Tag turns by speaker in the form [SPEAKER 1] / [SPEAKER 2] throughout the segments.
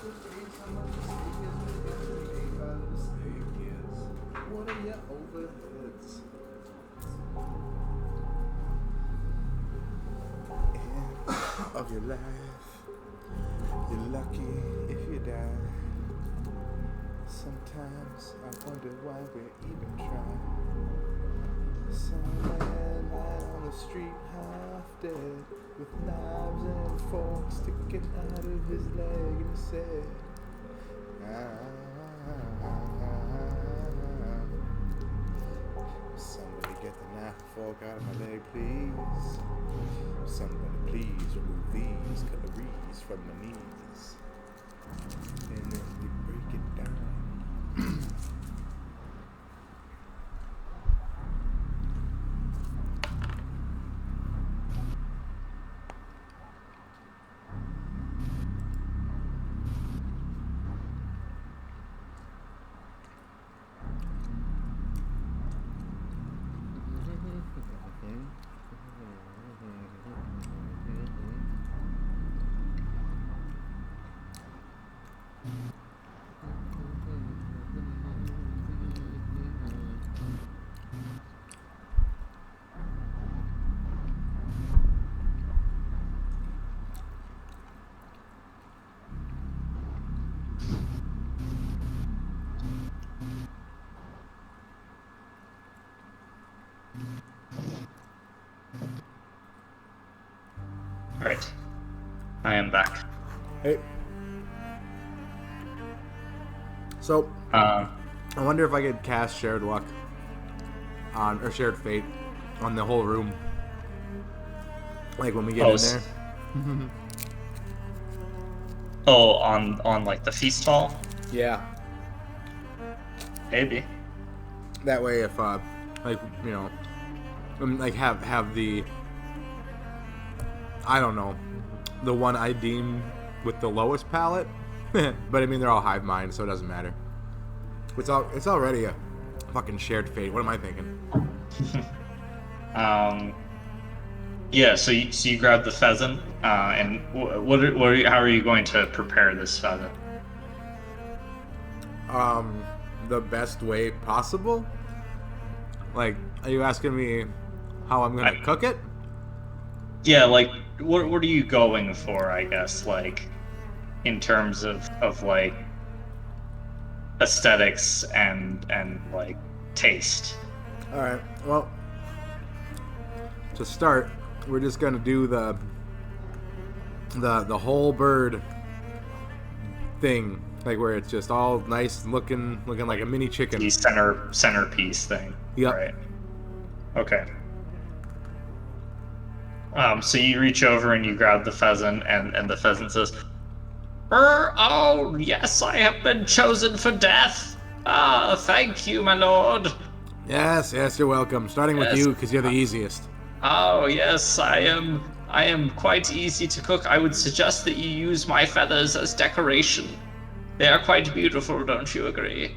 [SPEAKER 1] How much a steak is when it gets to the eight out of the steak is. What are your overheads? End of your life. You're lucky if you die. Sometimes I wonder why we're even trying. Some man lying on the street half dead with knives and forks sticking out of his leg and he said, somebody get the knife and fork out of my leg, please. Somebody please remove these calories from my knees. And then we break it down.
[SPEAKER 2] Alright. I am back.
[SPEAKER 1] Hey. So, I wonder if I could cast Shared Luck on, or Shared Fate on the whole room. Like when we get in there.
[SPEAKER 2] Oh, on like the feast hall?
[SPEAKER 1] Yeah.
[SPEAKER 2] Maybe.
[SPEAKER 1] That way if, like, you know, like have the, I don't know, the one I deem with the lowest palette. But I mean, they're all hive mind, so it doesn't matter. It's already a fucking Shared Fate. What am I thinking?
[SPEAKER 2] Yeah. So you grab the pheasant, and how are you going to prepare this pheasant?
[SPEAKER 1] The best way possible. Like, are you asking me how I'm gonna cook it?
[SPEAKER 2] Yeah. Like, what are you going for? I guess like, in terms of like aesthetics and like taste.
[SPEAKER 1] All right. Well, to start, we're just gonna do the whole bird thing, like where it's just all nice looking like a mini chicken.
[SPEAKER 2] The centerpiece thing.
[SPEAKER 1] Yep.
[SPEAKER 2] Right. Okay. So you reach over and you grab the pheasant, and the pheasant says, "Oh yes, I have been chosen for death. Ah, thank you, my lord."
[SPEAKER 1] Yes, you're welcome. Starting with you because you're the easiest.
[SPEAKER 2] Oh yes, I am quite easy to cook. I would suggest that you use my feathers as decoration. They are quite beautiful, don't you agree?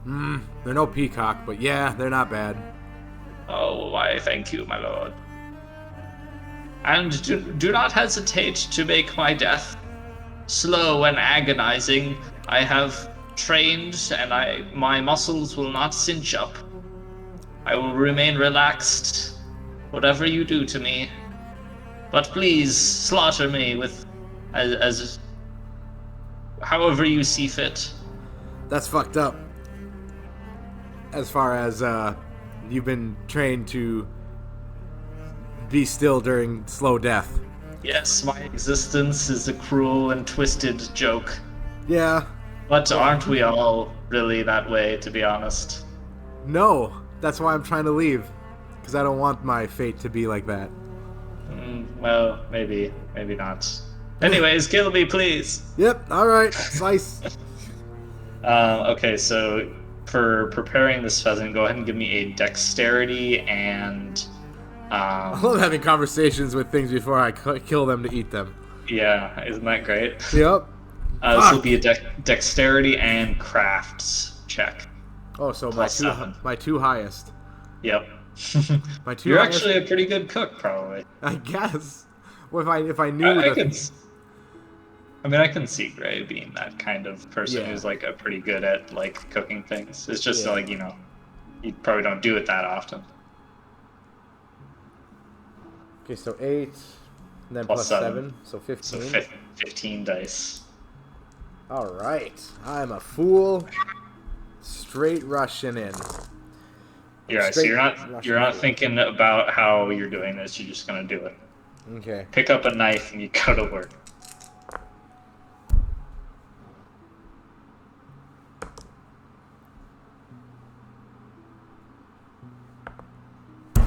[SPEAKER 1] They're no peacock, but yeah, they're not bad.
[SPEAKER 2] Oh, why, thank you, my lord. And do not hesitate to make my death slow and agonizing. I have trained, and my muscles will not cinch up. I will remain relaxed, whatever you do to me. But please slaughter me with as however you see fit.
[SPEAKER 1] That's fucked up. As far as you've been trained to be still during slow death.
[SPEAKER 2] Yes, my existence is a cruel and twisted joke.
[SPEAKER 1] Yeah.
[SPEAKER 2] But aren't we all really that way, to be honest?
[SPEAKER 1] No, that's why I'm trying to leave. Because I don't want my fate to be like that.
[SPEAKER 2] Well, maybe not. Anyways, kill me, please.
[SPEAKER 1] Yep, alright, slice.
[SPEAKER 2] Okay, so for preparing this pheasant, go ahead and give me a dexterity and...
[SPEAKER 1] I love having conversations with things before I kill them to eat them.
[SPEAKER 2] Yeah, isn't that great?
[SPEAKER 1] Yep.
[SPEAKER 2] This will be a dexterity and crafts check.
[SPEAKER 1] Oh, so my two highest.
[SPEAKER 2] Yep.
[SPEAKER 1] My two
[SPEAKER 2] You're
[SPEAKER 1] highest,
[SPEAKER 2] actually a pretty good cook, probably.
[SPEAKER 1] I guess. Well, if I knew
[SPEAKER 2] I mean, I can see Gray being that kind of person
[SPEAKER 1] Yeah.
[SPEAKER 2] who's like a pretty good at like cooking things. It's just
[SPEAKER 1] Yeah.
[SPEAKER 2] like, you probably don't do it that often.
[SPEAKER 1] Okay, so 8, and then
[SPEAKER 2] Plus
[SPEAKER 1] plus
[SPEAKER 2] seven.
[SPEAKER 1] 7, so
[SPEAKER 2] So
[SPEAKER 1] 15.
[SPEAKER 2] 15 dice.
[SPEAKER 1] All right, I'm a fool. Straight rushing in.
[SPEAKER 2] Yeah, so
[SPEAKER 1] Straight
[SPEAKER 2] you're
[SPEAKER 1] rushing
[SPEAKER 2] not
[SPEAKER 1] fool.
[SPEAKER 2] thinking about how you're doing this, you're just gonna do it.
[SPEAKER 1] Okay.
[SPEAKER 2] Pick up a knife and you go to work.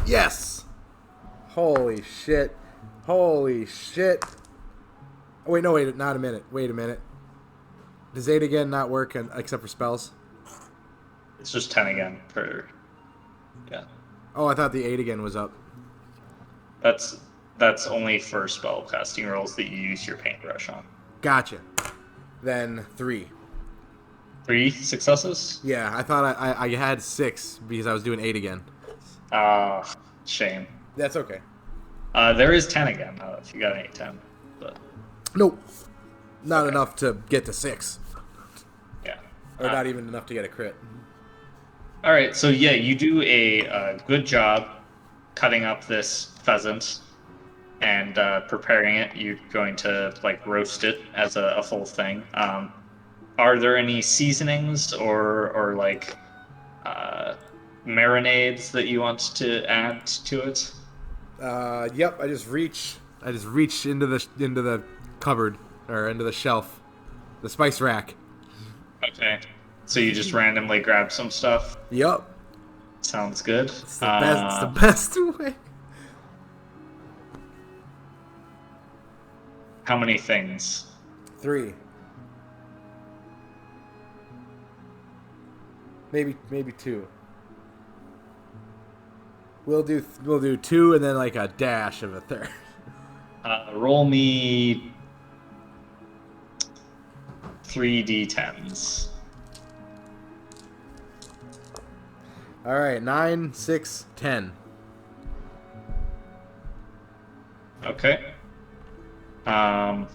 [SPEAKER 1] Yes! Holy shit. Holy shit. Oh, wait, no, wait, not a minute. Wait a minute. Does 8 again not work except for spells?
[SPEAKER 2] It's just 10 again for yeah.
[SPEAKER 1] Oh, I thought the 8 again was up.
[SPEAKER 2] That's only for spell casting rolls that you use your paintbrush on.
[SPEAKER 1] Gotcha. Then 3.
[SPEAKER 2] 3 successes?
[SPEAKER 1] Yeah, I thought I had 6 because I was doing 8 again.
[SPEAKER 2] Shame.
[SPEAKER 1] That's okay.
[SPEAKER 2] There is 10 again, if you got an 8-10. But
[SPEAKER 1] Nope. Not
[SPEAKER 2] Okay.
[SPEAKER 1] enough to get to 6.
[SPEAKER 2] yeah.
[SPEAKER 1] Or not even enough to get a crit.
[SPEAKER 2] All right, so yeah, you do a good job cutting up this pheasant and preparing it. You're going to like roast it as a full thing. Are there any seasonings or like marinades that you want to add to it?
[SPEAKER 1] Yep, I just reach into the cupboard or into the shelf. The spice rack.
[SPEAKER 2] Okay. So you just randomly grab some stuff?
[SPEAKER 1] Yep.
[SPEAKER 2] Sounds good.
[SPEAKER 1] It's the best. It's the best way.
[SPEAKER 2] How many things?
[SPEAKER 1] 3. Maybe 2. We'll do 2 and then like a dash of a third.
[SPEAKER 2] Roll me 3d10s.
[SPEAKER 1] All right, 9, 6, 10.
[SPEAKER 2] Okay.
[SPEAKER 1] Oh,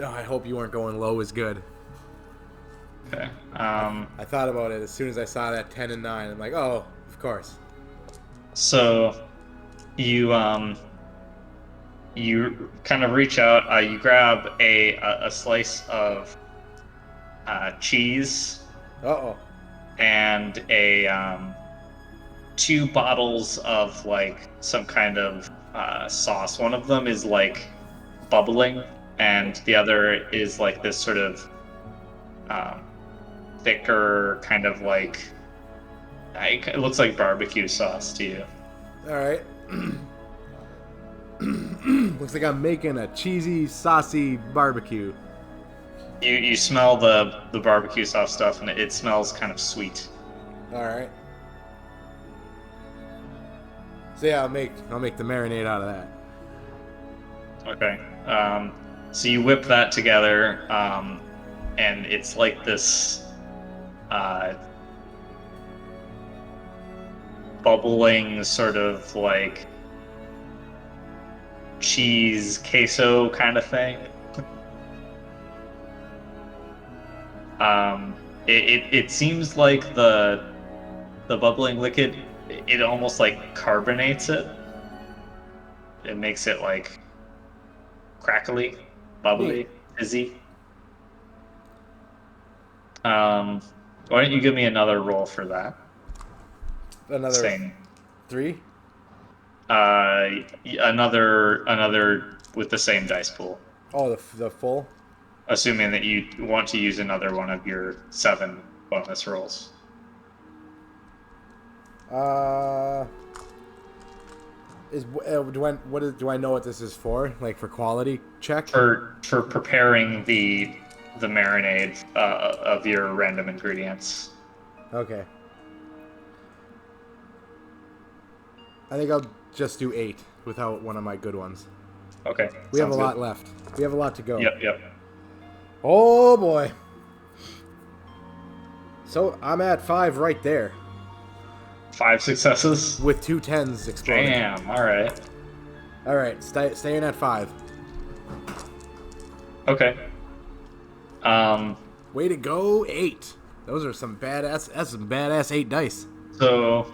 [SPEAKER 1] I hope you weren't going low is good.
[SPEAKER 2] Okay.
[SPEAKER 1] I thought about it as soon as I saw that 10 and 9. I'm like, oh, of course.
[SPEAKER 2] So you kind of reach out. You grab a slice of cheese
[SPEAKER 1] Uh-oh.
[SPEAKER 2] and a 2 bottles of like some kind of sauce. One of them is like bubbling, and the other is like this sort of thicker kind of like it looks like barbecue sauce to you.
[SPEAKER 1] All right. Looks like I'm making a cheesy, saucy barbecue.
[SPEAKER 2] You smell the barbecue sauce stuff, and it smells kind of sweet.
[SPEAKER 1] All right. So yeah, I'll make the marinade out of that.
[SPEAKER 2] Okay. So you whip that together, and it's like this bubbling sort of like cheese queso kind of thing. It seems like the bubbling liquid, it almost like carbonates it. It makes it like crackly, bubbly, fizzy. Why don't you give me another roll for that?
[SPEAKER 1] Another
[SPEAKER 2] Same.
[SPEAKER 1] 3?
[SPEAKER 2] Another with the same dice pool.
[SPEAKER 1] Oh, the full?
[SPEAKER 2] Assuming that you want to use another one of your 7 bonus rolls.
[SPEAKER 1] Do I know what this is for? Like for quality check?
[SPEAKER 2] For preparing the marinade of your random ingredients.
[SPEAKER 1] Okay. I think I'll just do 8 without one of my good ones.
[SPEAKER 2] Okay.
[SPEAKER 1] We have a
[SPEAKER 2] sounds
[SPEAKER 1] lot
[SPEAKER 2] good.
[SPEAKER 1] left. We have a lot to go.
[SPEAKER 2] Yep.
[SPEAKER 3] Oh boy. So I'm at 5 right there
[SPEAKER 2] 5 successes.
[SPEAKER 3] with 2 10s exploding.
[SPEAKER 2] Damn. All right.
[SPEAKER 3] All right, staying at 5.
[SPEAKER 2] Okay.
[SPEAKER 3] Way to go, 8. Those are some badass. That's some badass 8 dice.
[SPEAKER 2] So,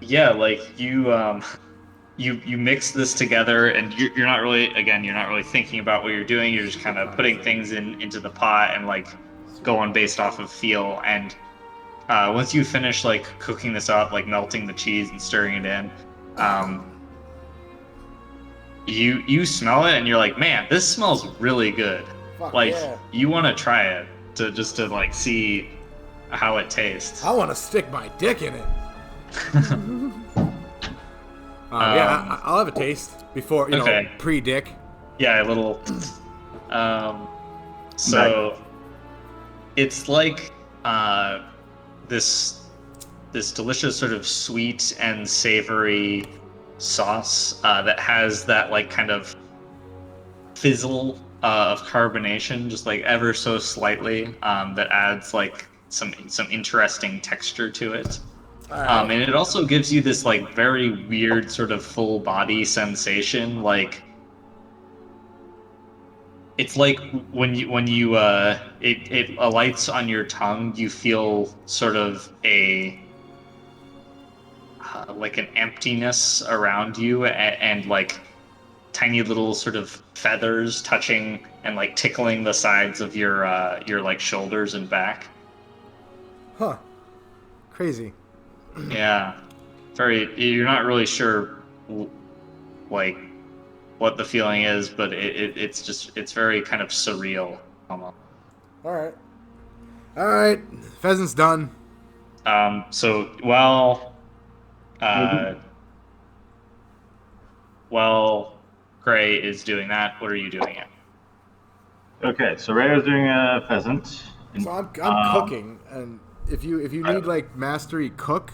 [SPEAKER 2] yeah, like you mix this together, and you're not really, again, you're not really thinking about what you're doing. You're just kind of putting things into the pot and like going based off of feel. And once you finish like cooking this up, like melting the cheese and stirring it in, you smell it and you're like, man, this smells really good.
[SPEAKER 3] Fuck
[SPEAKER 2] Like
[SPEAKER 3] yeah.
[SPEAKER 2] you want to try it to like see how it tastes.
[SPEAKER 3] I want to stick my dick in it. Yeah, I'll have a taste before, you know,
[SPEAKER 2] Okay.
[SPEAKER 3] pre-dick.
[SPEAKER 2] Yeah, a little. So it's like this delicious sort of sweet and savory sauce that has that like kind of fizzle of carbonation, just like ever so slightly, that adds like some interesting texture to it. And it also gives you this like very weird sort of full body sensation, like it's like when you it alights on your tongue, you feel sort of a like an emptiness around you, and like tiny little sort of feathers touching and like tickling the sides of your like shoulders and back.
[SPEAKER 3] Huh. Crazy.
[SPEAKER 2] Yeah, very. You're not really sure, like, what the feeling is, but it's very kind of surreal, almost.
[SPEAKER 3] All right. Pheasant's done.
[SPEAKER 2] So while Gray is doing that, what are you doing it?
[SPEAKER 4] Okay, so Rayo's doing a pheasant.
[SPEAKER 3] So I'm cooking, and if you need like mastery cook,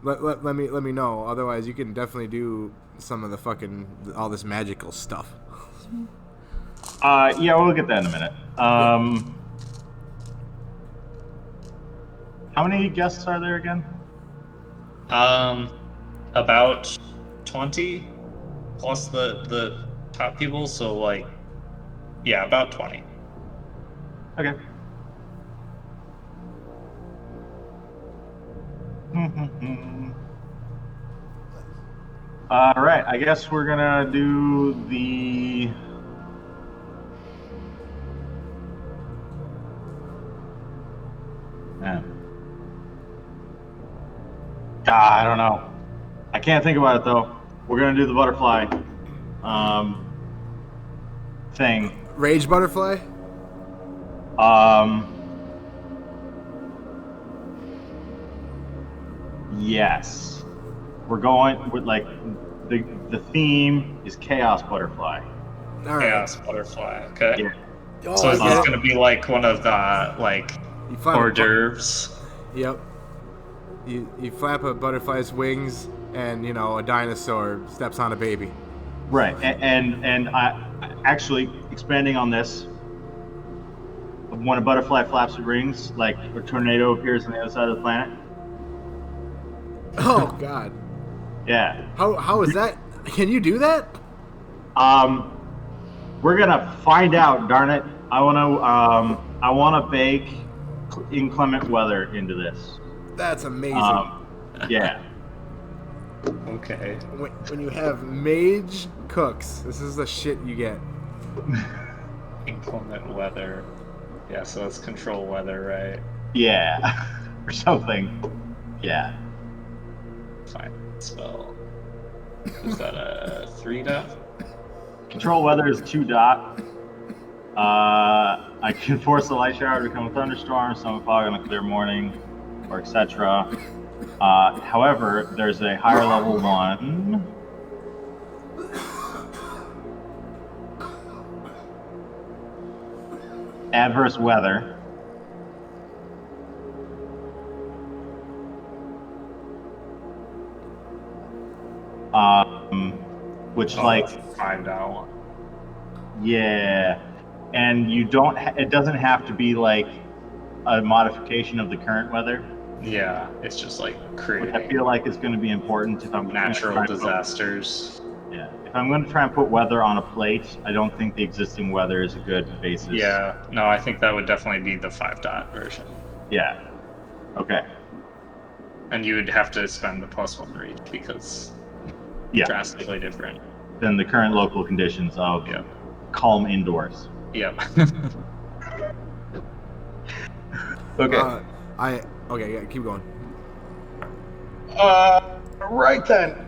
[SPEAKER 3] let me know. Otherwise, you can definitely do some of the fucking all this magical stuff.
[SPEAKER 4] Yeah, we'll get that in a minute. How many guests are there again?
[SPEAKER 2] About 20 plus the top people, so like, yeah, about 20.
[SPEAKER 4] Okay. All right, I guess we're gonna do the. I don't know. I can't think about it though. We're gonna do the butterfly thing.
[SPEAKER 3] Rage butterfly.
[SPEAKER 4] Yes. We're going with like the theme is chaos butterfly.
[SPEAKER 3] All right.
[SPEAKER 2] Chaos butterfly. Okay.
[SPEAKER 4] Yeah.
[SPEAKER 3] Oh,
[SPEAKER 2] So is
[SPEAKER 3] I
[SPEAKER 2] this
[SPEAKER 3] get it.
[SPEAKER 2] gonna be like one of the like
[SPEAKER 3] You flap a
[SPEAKER 2] hors
[SPEAKER 3] bu-
[SPEAKER 2] d'oeuvres?
[SPEAKER 3] Yep. You flap a butterfly's wings, and you know a dinosaur steps on a baby.
[SPEAKER 4] Right. And I actually expanding on this. When a butterfly flaps its wings, like a tornado appears on the other side of the planet.
[SPEAKER 3] Oh God.
[SPEAKER 4] Yeah.
[SPEAKER 3] How is that? Can you do that?
[SPEAKER 4] We're gonna find out. Darn it! I wanna bake inclement weather into this.
[SPEAKER 3] That's amazing.
[SPEAKER 4] Yeah.
[SPEAKER 2] Okay.
[SPEAKER 3] When you have mage cooks, this is the shit you get.
[SPEAKER 2] Inclement weather. Yeah, so that's control weather, right?
[SPEAKER 4] Yeah. Or something. Yeah.
[SPEAKER 2] Fine. Spell. Is that a 3 dot?
[SPEAKER 4] Control weather is 2 dot. I can force the light shower to become a thunderstorm, some fog on a clear morning, or etc. However, there's a higher level one. Adverse weather. Which like
[SPEAKER 2] 5 dot one.
[SPEAKER 4] yeah, and you don't. It doesn't have to be like a modification of the current weather,
[SPEAKER 2] Yeah, it's just like
[SPEAKER 4] which I
[SPEAKER 2] creating
[SPEAKER 4] feel like is going to be important if I'm gonna
[SPEAKER 2] natural
[SPEAKER 4] try and put-
[SPEAKER 2] disasters.
[SPEAKER 4] Yeah, if I'm going to try and put weather on a plate, I don't think the existing weather is a good basis.
[SPEAKER 2] Yeah, no, I think that would definitely be the 5-dot version.
[SPEAKER 4] Yeah. Okay.
[SPEAKER 2] And you would have to spend the +1 reach because
[SPEAKER 4] Yeah.
[SPEAKER 2] drastically different.
[SPEAKER 4] Than the current local conditions of
[SPEAKER 2] Yep.
[SPEAKER 4] calm indoors.
[SPEAKER 2] Yep.
[SPEAKER 4] Okay.
[SPEAKER 3] Okay, yeah, keep going.
[SPEAKER 4] Right then.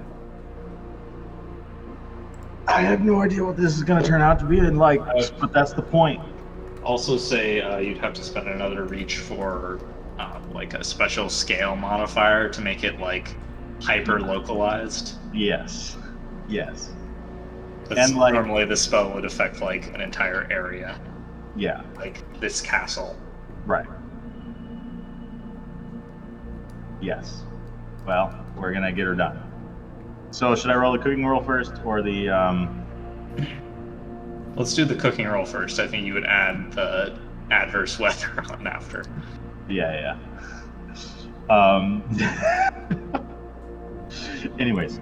[SPEAKER 4] I have no idea what this is going to turn out to be, and but that's the point.
[SPEAKER 2] Also say you'd have to spend another reach for like a special scale modifier to make it like hyper localized.
[SPEAKER 4] Yes. Yes.
[SPEAKER 2] And
[SPEAKER 4] like-
[SPEAKER 2] normally the spell would affect like an entire area,
[SPEAKER 4] Yeah.
[SPEAKER 2] like this castle.
[SPEAKER 4] Right. Yes. Well, we're gonna get her done. So should I roll the cooking roll first, or the?
[SPEAKER 2] Let's do the cooking roll first. I think you would add the adverse weather on after.
[SPEAKER 4] Yeah. Anyways,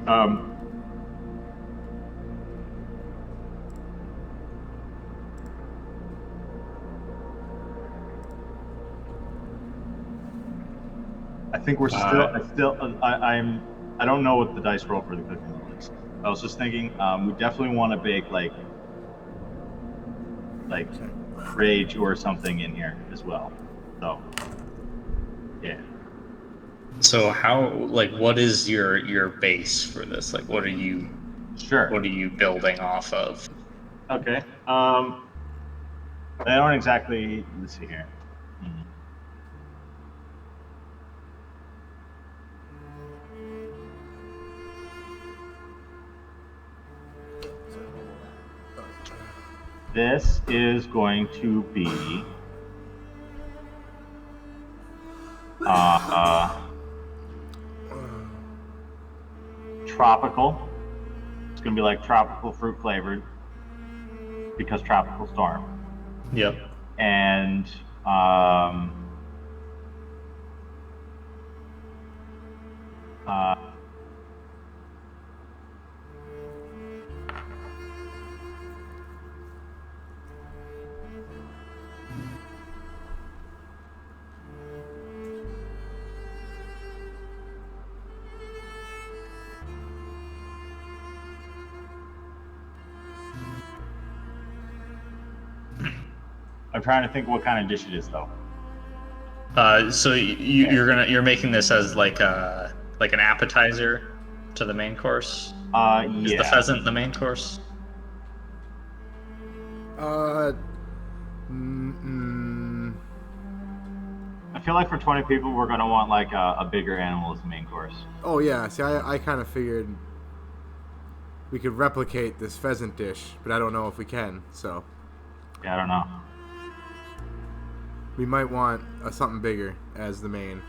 [SPEAKER 4] I think we're I don't know what the dice roll for the cooking roll is. I was just thinking, we definitely want to bake like rage or something in here as well. So, yeah.
[SPEAKER 2] So how like what is your base for this? Like what are you
[SPEAKER 4] Sure.
[SPEAKER 2] building off of?
[SPEAKER 4] Okay. I don't exactly. Let's see here. This is going to be tropical. It's going to be like tropical fruit flavored because tropical storm.
[SPEAKER 2] Yep.
[SPEAKER 4] And I'm trying to think what kind of dish it is, though.
[SPEAKER 2] So you're making this as like an appetizer to the main course. Is the
[SPEAKER 4] Yeah.
[SPEAKER 2] pheasant the main course?
[SPEAKER 4] I feel like for 20 people, we're gonna want like a bigger animal as the main course.
[SPEAKER 3] Oh yeah, see, I kind of figured we could replicate this pheasant dish, but I don't know if we can. So
[SPEAKER 4] Yeah, I don't know.
[SPEAKER 3] we might want something bigger as the main.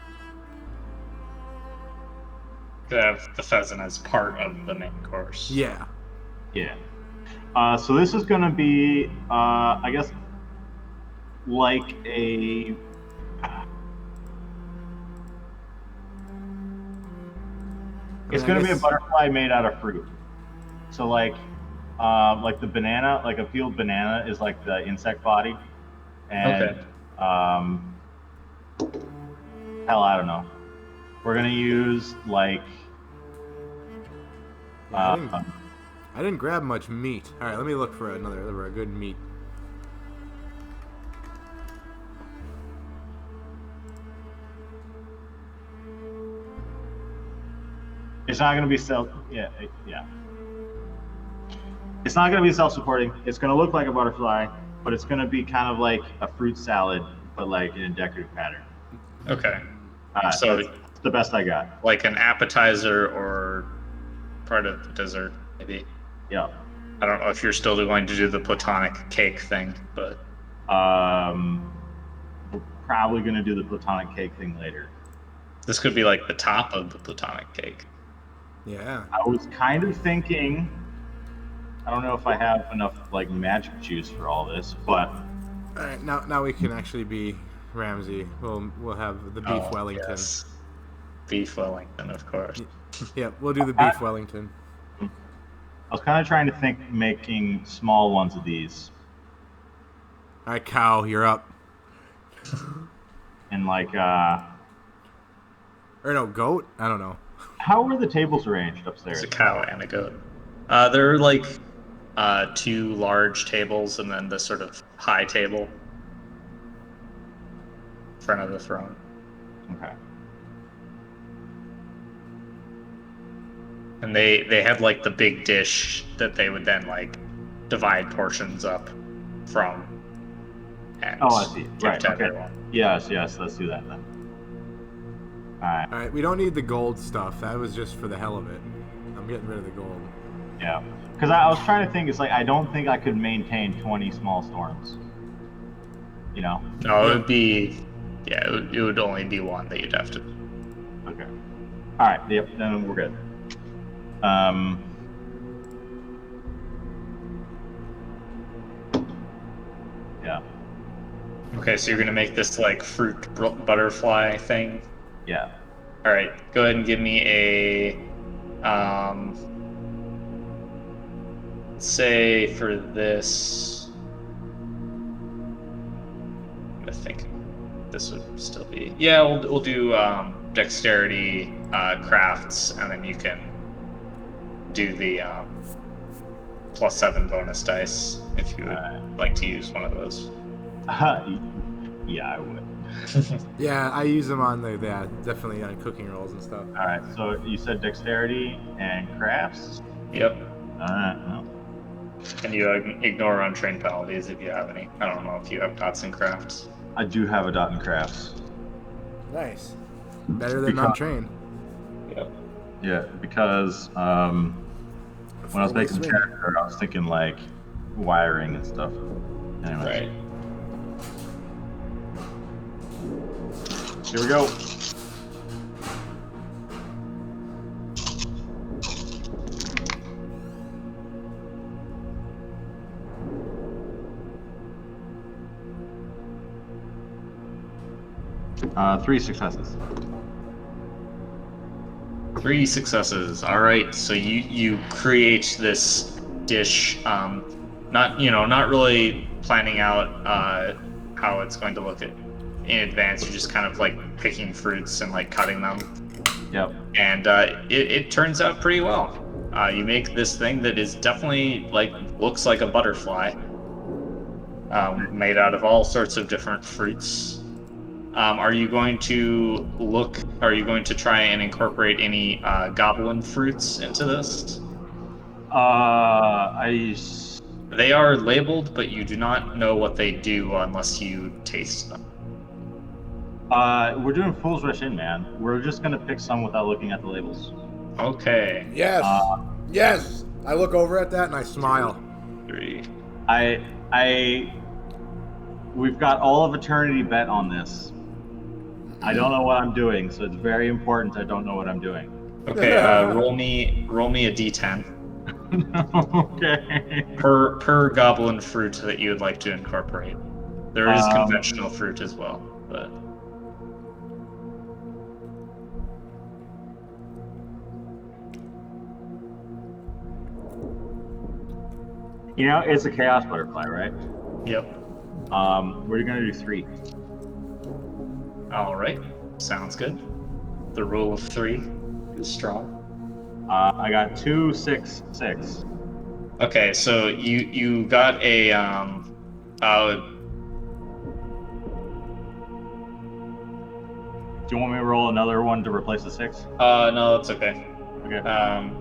[SPEAKER 2] To have the pheasant as part of the main course.
[SPEAKER 3] Yeah.
[SPEAKER 4] Yeah. So this is gonna be, I guess, like a. It's
[SPEAKER 3] I
[SPEAKER 4] gonna be a
[SPEAKER 3] guess-
[SPEAKER 4] butterfly made out of fruit. So like the banana, like a peeled banana, is like the insect body, and
[SPEAKER 2] Okay.
[SPEAKER 4] hell, I don't know. We're gonna use like.
[SPEAKER 3] Yeah, I didn't grab much meat. All right, let me look for a good meat.
[SPEAKER 4] It's not going to be yeah. It's not going to be self-supporting. It's going to look like a butterfly, but it's going to be kind of like a fruit salad, but like in a decorative pattern.
[SPEAKER 2] Okay.
[SPEAKER 4] So
[SPEAKER 2] So
[SPEAKER 4] it's the best I got.
[SPEAKER 2] like an appetizer or part of the dessert, maybe.
[SPEAKER 4] Yeah.
[SPEAKER 2] I don't know if you're still going to do the platonic cake thing, but
[SPEAKER 4] We're probably going to do the platonic cake thing later.
[SPEAKER 2] this could be like the top of the platonic cake.
[SPEAKER 3] Yeah.
[SPEAKER 4] I was kind of thinking I don't know if I have enough like magic juice for all this, but
[SPEAKER 3] All right, now we can actually be Ramsey. We'll have the beef
[SPEAKER 2] Oh,
[SPEAKER 3] Wellington.
[SPEAKER 2] yes. Beef Wellington, of course.
[SPEAKER 3] Yep, we'll do the beef Wellington.
[SPEAKER 4] I was kind of trying to think making small ones of these,
[SPEAKER 3] All right, cow, you're up.
[SPEAKER 4] and like,
[SPEAKER 3] Or no, goat? I don't know.
[SPEAKER 4] how were the tables arranged
[SPEAKER 2] There's
[SPEAKER 4] upstairs?
[SPEAKER 2] a cow and a goat. There are like two large tables and then the sort of high table in front of the throne.
[SPEAKER 4] Okay.
[SPEAKER 2] And they had like the big dish that they would then like divide portions up from. And
[SPEAKER 4] Oh, I see.
[SPEAKER 2] give
[SPEAKER 4] Right.
[SPEAKER 2] to
[SPEAKER 4] Okay.
[SPEAKER 2] everyone.
[SPEAKER 4] Yes. Let's do that then. All right.
[SPEAKER 3] All right, we don't need the gold stuff. That was just for the hell of it. I'm getting rid of the gold.
[SPEAKER 4] Yeah. Because I was trying to think. It's like I don't think I could maintain 20 small storms. You know.
[SPEAKER 2] No, it would be, yeah, it would only be one that you'd have to.
[SPEAKER 4] Okay. All right. Yep. Then we're good. Yeah.
[SPEAKER 2] Okay, so you're gonna make this like fruit butterfly thing.
[SPEAKER 4] Yeah.
[SPEAKER 2] All right, go ahead and give me a, say for this, I think this would still be, yeah, we'll do dexterity crafts, and then you can do the +7 bonus dice if you would like to use one of those.
[SPEAKER 4] Yeah, I would.
[SPEAKER 3] Yeah, I use them on definitely on cooking rolls and stuff.
[SPEAKER 4] All right. So you said dexterity and crafts.
[SPEAKER 2] Yep.
[SPEAKER 4] All right. Well,
[SPEAKER 2] And you ignore untrained penalties if you have any. I don't know if you have dots and crafts.
[SPEAKER 4] I do have a dot in crafts.
[SPEAKER 3] Nice. Better than
[SPEAKER 4] Because-
[SPEAKER 3] untrained.
[SPEAKER 2] Yep.
[SPEAKER 4] Yeah, because when I was making the character, I was thinking like wiring and stuff. Anyway,
[SPEAKER 2] Right.
[SPEAKER 4] here we go. Three successes.
[SPEAKER 2] 3 successes. All right. So you create this dish. Not really planning out how it's going to look in advance. You're just kind of like picking fruits and like cutting them,
[SPEAKER 4] Yep.
[SPEAKER 2] and it turns out pretty well. You make this thing that is definitely like looks like a butterfly, made out of all sorts of different fruits. Are you going to try and incorporate any goblin fruits into this? They are labeled, but you do not know what they do unless you taste them.
[SPEAKER 4] We're doing Fool's Rush In, man. We're just gonna pick some without looking at the labels.
[SPEAKER 2] Okay.
[SPEAKER 3] Yes. Yes. I look over at that and I smile.
[SPEAKER 2] 3.
[SPEAKER 4] We've got all of eternity bet on this. I don't know what I'm doing, so it's very important I don't know what I'm doing.
[SPEAKER 2] Okay. Roll me a d10
[SPEAKER 4] Okay.
[SPEAKER 2] per goblin fruit that you would like to incorporate. There is
[SPEAKER 4] Um,
[SPEAKER 2] conventional fruit as well, but
[SPEAKER 4] You know, it's a chaos butterfly, right?
[SPEAKER 2] yep.
[SPEAKER 4] We're gonna do 3.
[SPEAKER 2] All right. Sounds good. The rule of 3 is strong.
[SPEAKER 4] I got 2, 6, 6.
[SPEAKER 2] Okay, so you got a
[SPEAKER 4] Do you want me to roll another one to replace the 6?
[SPEAKER 2] no, that's okay.
[SPEAKER 4] Okay.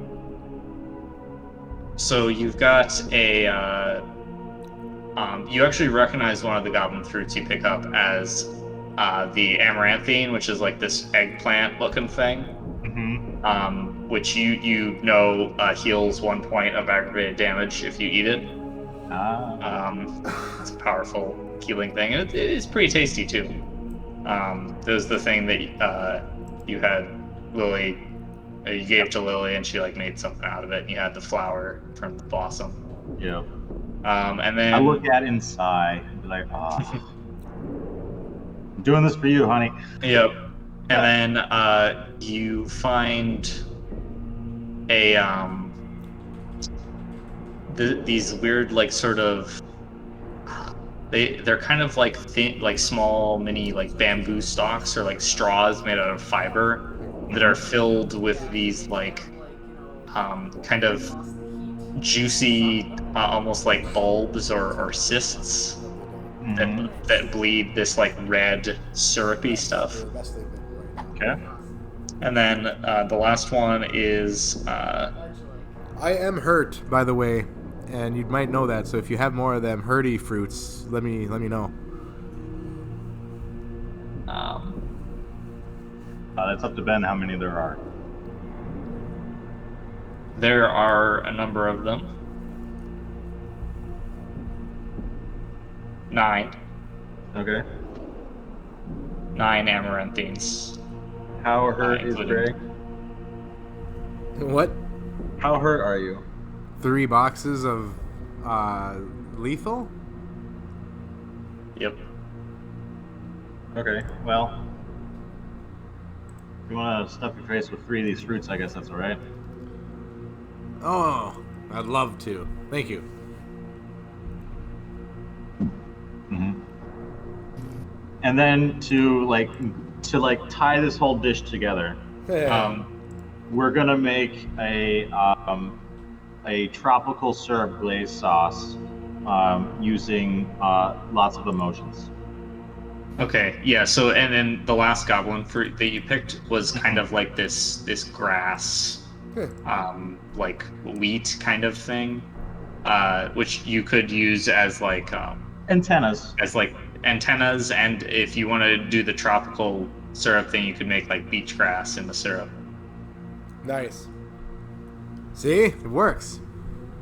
[SPEAKER 2] So you've got a you actually recognize one of the goblin fruits you pick up as the amaranthine, which is like this eggplant looking thing.
[SPEAKER 4] Mm-hmm.
[SPEAKER 2] Which you know heals 1 point of aggravated damage if you eat it. It's a powerful healing thing, and it is pretty tasty too. There's the thing that you had Lily, you gave to Lily, and she like made something out of it, and you had the flower from the blossom.
[SPEAKER 4] Yep.
[SPEAKER 2] And then
[SPEAKER 4] I look at it and sigh and be like, I'm doing this for you, honey.
[SPEAKER 2] Yep. And then you find a these weird like sort of they're kind of like thin, like small mini like bamboo stalks or like straws made out of fiber that are filled with these like kind of juicy almost like bulbs or cysts that bleed this like red syrupy stuff.
[SPEAKER 4] Okay.
[SPEAKER 2] And then the last one is
[SPEAKER 3] I am hurt, by the way, and you might know that. So if you have more of them hurty fruits, let me know.
[SPEAKER 4] That's up to Ben how many there are.
[SPEAKER 2] there are a number of them. 9.
[SPEAKER 4] Okay.
[SPEAKER 2] 9 amaranthines.
[SPEAKER 4] How hurt is
[SPEAKER 2] including-
[SPEAKER 4] Greg?
[SPEAKER 3] What?
[SPEAKER 4] How hurt are you?
[SPEAKER 3] 3 boxes of lethal?
[SPEAKER 2] Yep.
[SPEAKER 4] Okay, well, if you want to stuff your face with 3 of these fruits, I guess that's all right.
[SPEAKER 3] Oh, I'd love to. Thank you.
[SPEAKER 4] And then to tie this whole dish together, we're gonna make a tropical syrup glaze sauce using lots of emotions.
[SPEAKER 2] Okay, yeah, so and then the last goblin fruit that you picked was kind of like this grass like wheat kind of thing, which you could use as like
[SPEAKER 4] Antennas.
[SPEAKER 2] antennas, and if you want to do the tropical syrup thing, you could make like beach grass in the syrup.
[SPEAKER 3] Nice. See? It works.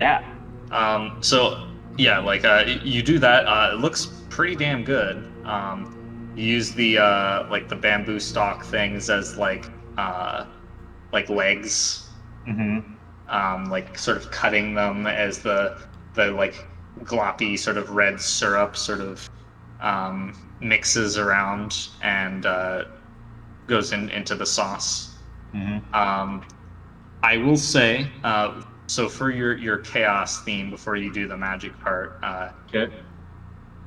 [SPEAKER 4] Yeah.
[SPEAKER 2] So yeah, like you do that, it looks pretty damn good. You use the like the bamboo stalk things as like legs, like sort of cutting them as the like gloppy sort of red syrup sort of mixes around and goes into the sauce. I will say, so for your chaos theme before you do the magic part,
[SPEAKER 4] Okay.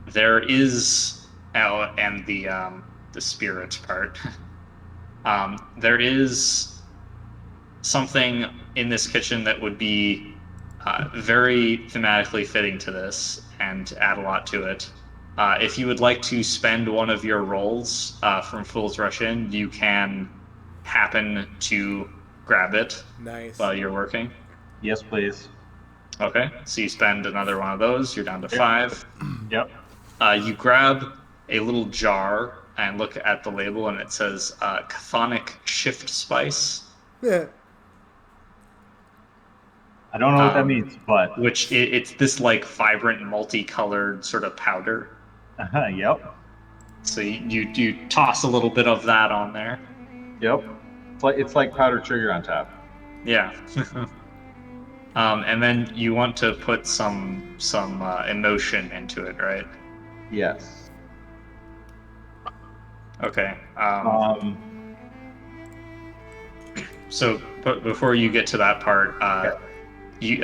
[SPEAKER 2] there is and the spirit part. There is something in this kitchen that would be very thematically fitting to this and add a lot to it. If you would like to spend one of your rolls from Fool's Rush In, you can happen to grab it
[SPEAKER 3] Nice.
[SPEAKER 2] while you're working.
[SPEAKER 4] Yes, please.
[SPEAKER 2] Okay, so you spend another one of those, you're down to 5.
[SPEAKER 4] Yep.
[SPEAKER 2] You grab a little jar and look at the label, and it says chthonic shift spice,
[SPEAKER 3] Yeah.
[SPEAKER 4] I don't know what that means, but
[SPEAKER 2] which it's this like vibrant, multicolored sort of powder.
[SPEAKER 4] yep.
[SPEAKER 2] So you toss a little bit of that on there.
[SPEAKER 4] Yep. It's like powdered sugar on top.
[SPEAKER 2] Yeah. And then you want to put some emotion into it, right?
[SPEAKER 4] Yes.
[SPEAKER 2] Okay.
[SPEAKER 4] So
[SPEAKER 2] But before you get to that part, you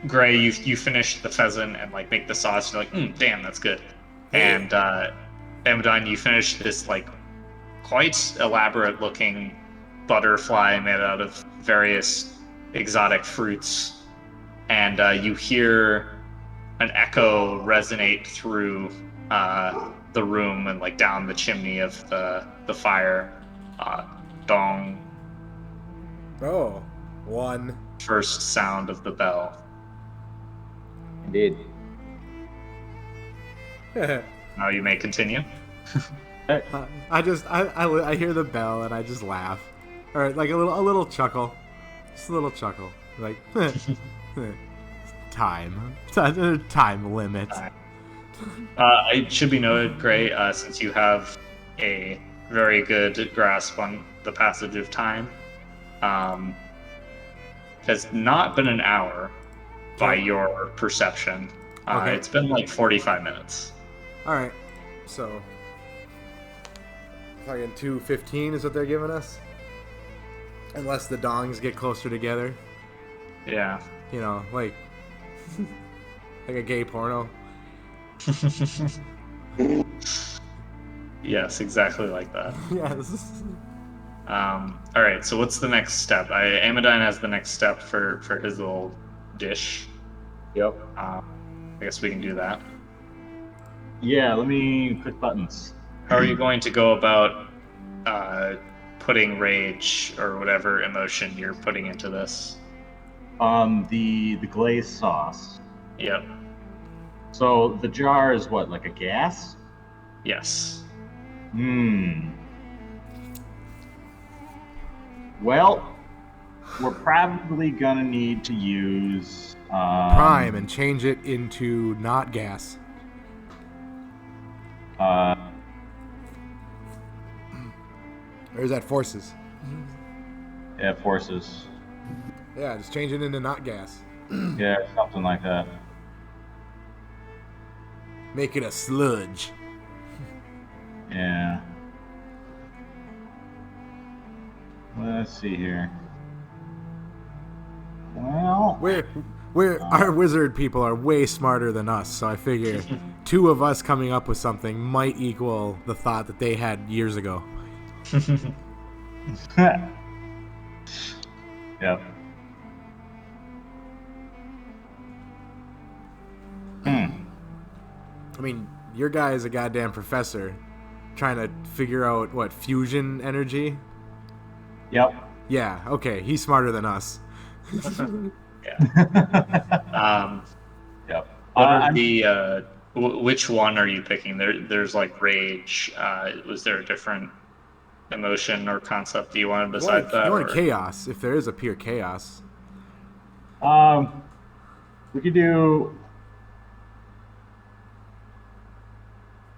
[SPEAKER 2] Gray, you finish the pheasant and like make the sauce. You're like, damn, that's good. And Amadon, you finish this like quite elaborate looking butterfly made out of various exotic fruits, and you hear an echo resonate through the room and like down the chimney of the fire. Dong.
[SPEAKER 3] Oh, 1.
[SPEAKER 2] First sound of the bell.
[SPEAKER 4] indeed.
[SPEAKER 2] Now you may continue.
[SPEAKER 3] I hear the bell and I just laugh, or like a little chuckle, just a little chuckle, like time limit.
[SPEAKER 2] It should be noted, Gray, since you have a very good grasp on the passage of time, it has not been an hour by
[SPEAKER 3] Okay.
[SPEAKER 2] your perception.
[SPEAKER 3] Okay.
[SPEAKER 2] It's been like 45 minutes.
[SPEAKER 3] All right. So, fucking 2:15 is what they're giving us. Unless the dongs get closer together,
[SPEAKER 2] Yeah.
[SPEAKER 3] you know, like like a gay porno.
[SPEAKER 2] Yes, exactly like that.
[SPEAKER 3] Yes.
[SPEAKER 2] All right. So what's the next step? Amadine has the next step for his little dish.
[SPEAKER 4] Yep.
[SPEAKER 2] I guess we can do that.
[SPEAKER 4] Yeah, let me click buttons.
[SPEAKER 2] How are you going to go about putting rage or whatever emotion you're putting into this?
[SPEAKER 4] The glazed sauce.
[SPEAKER 2] Yep.
[SPEAKER 4] So the jar is what, like a gas?
[SPEAKER 2] Yes.
[SPEAKER 4] Well, we're probably gonna need to use
[SPEAKER 3] Prime and change it into not gas.
[SPEAKER 4] Uh,
[SPEAKER 3] Or is that forces?
[SPEAKER 4] yeah, forces.
[SPEAKER 3] Yeah, just change it into not gas.
[SPEAKER 4] Yeah, something like that.
[SPEAKER 3] Make it a sludge.
[SPEAKER 4] Yeah. Let's see here. Well,
[SPEAKER 3] Our wizard people are way smarter than us, so I figure two of us coming up with something might equal the thought that they had years ago.
[SPEAKER 4] yep.
[SPEAKER 3] I mean, your guy is a goddamn professor trying to figure out, what, fusion energy?
[SPEAKER 4] Yep.
[SPEAKER 3] Yeah, okay, he's smarter than us.
[SPEAKER 2] Yeah.
[SPEAKER 4] Yep.
[SPEAKER 2] What are
[SPEAKER 4] I'm-
[SPEAKER 2] the which one are you picking? There's like rage. Was there a different emotion or concept you wanted besides that?
[SPEAKER 3] You want
[SPEAKER 2] or-
[SPEAKER 3] chaos, if there is a pure chaos.
[SPEAKER 4] we could do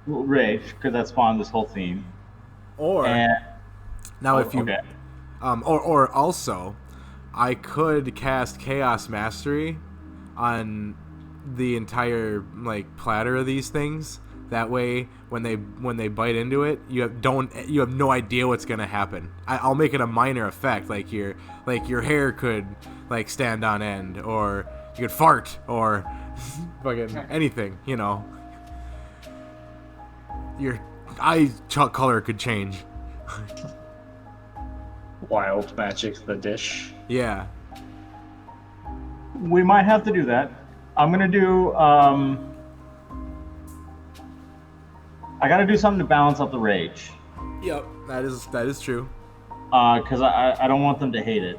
[SPEAKER 4] rage because that spawned this whole theme.
[SPEAKER 3] Or,
[SPEAKER 4] And
[SPEAKER 3] now if you...
[SPEAKER 4] okay.
[SPEAKER 3] Or also, I could cast Chaos Mastery on the entire like platter of these things. That way, when they bite into it, you have no idea what's gonna happen. I'll make it a minor effect, like your hair could like stand on end, or you could fart, or fucking anything, you know. Your eye color could change.
[SPEAKER 2] Wild magic, the dish.
[SPEAKER 3] Yeah.
[SPEAKER 4] We might have to do that. I'm gonna do. I gotta do something to balance out the rage,
[SPEAKER 3] Yep. That is true.
[SPEAKER 4] because I don't want them to hate it.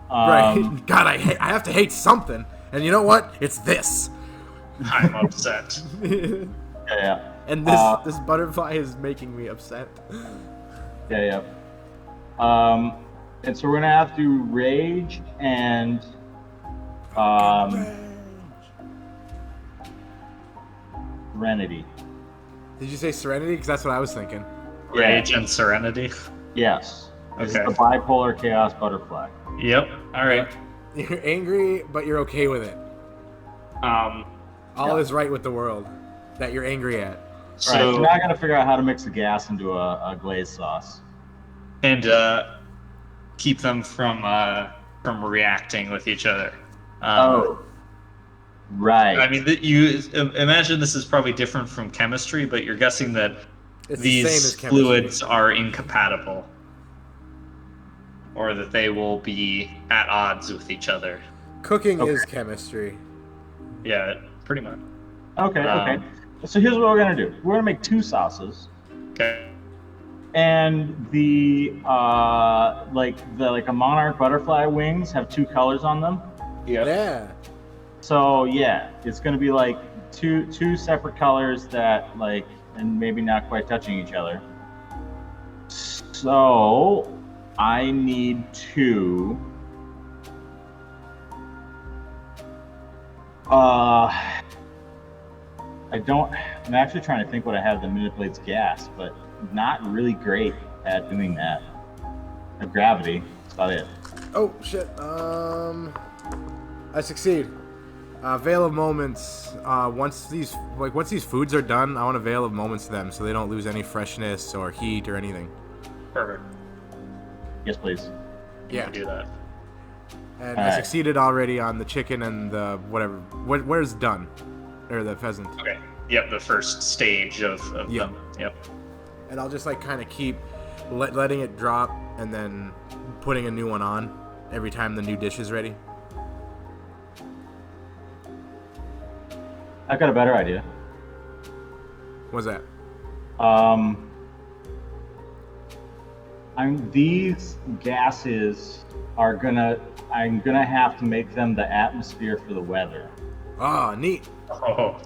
[SPEAKER 3] Right. God, I have to hate something. And you know what? It's this.
[SPEAKER 2] I'm upset.
[SPEAKER 4] Yeah.
[SPEAKER 3] And this butterfly is making me upset.
[SPEAKER 4] Yeah. And so we're gonna have to rage and serenity.
[SPEAKER 3] Did you say serenity? Because that's what I was thinking.
[SPEAKER 2] Rage and serenity.
[SPEAKER 4] Yes. This
[SPEAKER 2] Okay.
[SPEAKER 4] is the bipolar chaos butterfly.
[SPEAKER 2] Yep. All right.
[SPEAKER 3] You're angry, but you're okay with it. All
[SPEAKER 4] Yeah.
[SPEAKER 3] is right with the world that you're angry at.
[SPEAKER 2] So,
[SPEAKER 4] All right, so now I gotta figure out how to mix the gas into a glazed sauce.
[SPEAKER 2] and keep them from reacting with each other.
[SPEAKER 4] Right.
[SPEAKER 2] I mean, you imagine this is probably different from chemistry, but you're guessing that
[SPEAKER 3] It's the same
[SPEAKER 2] these
[SPEAKER 3] as chemistry.
[SPEAKER 2] fluids are incompatible, or that they will be at odds with each other.
[SPEAKER 3] Cooking
[SPEAKER 4] Okay.
[SPEAKER 3] is chemistry.
[SPEAKER 2] Yeah, pretty much.
[SPEAKER 4] Okay. So here's what we're gonna do. We're gonna make two sauces,
[SPEAKER 2] Okay.
[SPEAKER 4] and the like a monarch butterfly wings have two colors on them.
[SPEAKER 3] Yeah.
[SPEAKER 4] So yeah, it's gonna be like two separate colors that like, and maybe not quite touching each other. So I need to. I'm actually trying to think what I have that manipulates gas, but not really great at doing that. Gravity, that's about it.
[SPEAKER 3] Oh shit. I succeed. Veil of Moments. Once these foods are done, I want a Veil of Moments to them so they don't lose any freshness or heat or anything.
[SPEAKER 2] Perfect.
[SPEAKER 4] Yes, please.
[SPEAKER 3] Yeah.
[SPEAKER 2] Do that.
[SPEAKER 3] And I succeeded already on the chicken and the whatever. Where's done? Or the pheasant.
[SPEAKER 2] Okay. Yep, the first stage of
[SPEAKER 3] Yep.
[SPEAKER 2] them. Yep.
[SPEAKER 3] And I'll just like kind of keep letting it drop and then putting a new one on every time the new dish is ready.
[SPEAKER 4] I've got a better idea.
[SPEAKER 3] What's that?
[SPEAKER 4] These gases are I'm gonna have to make them the atmosphere for the weather.
[SPEAKER 3] Oh, neat.
[SPEAKER 2] Oh,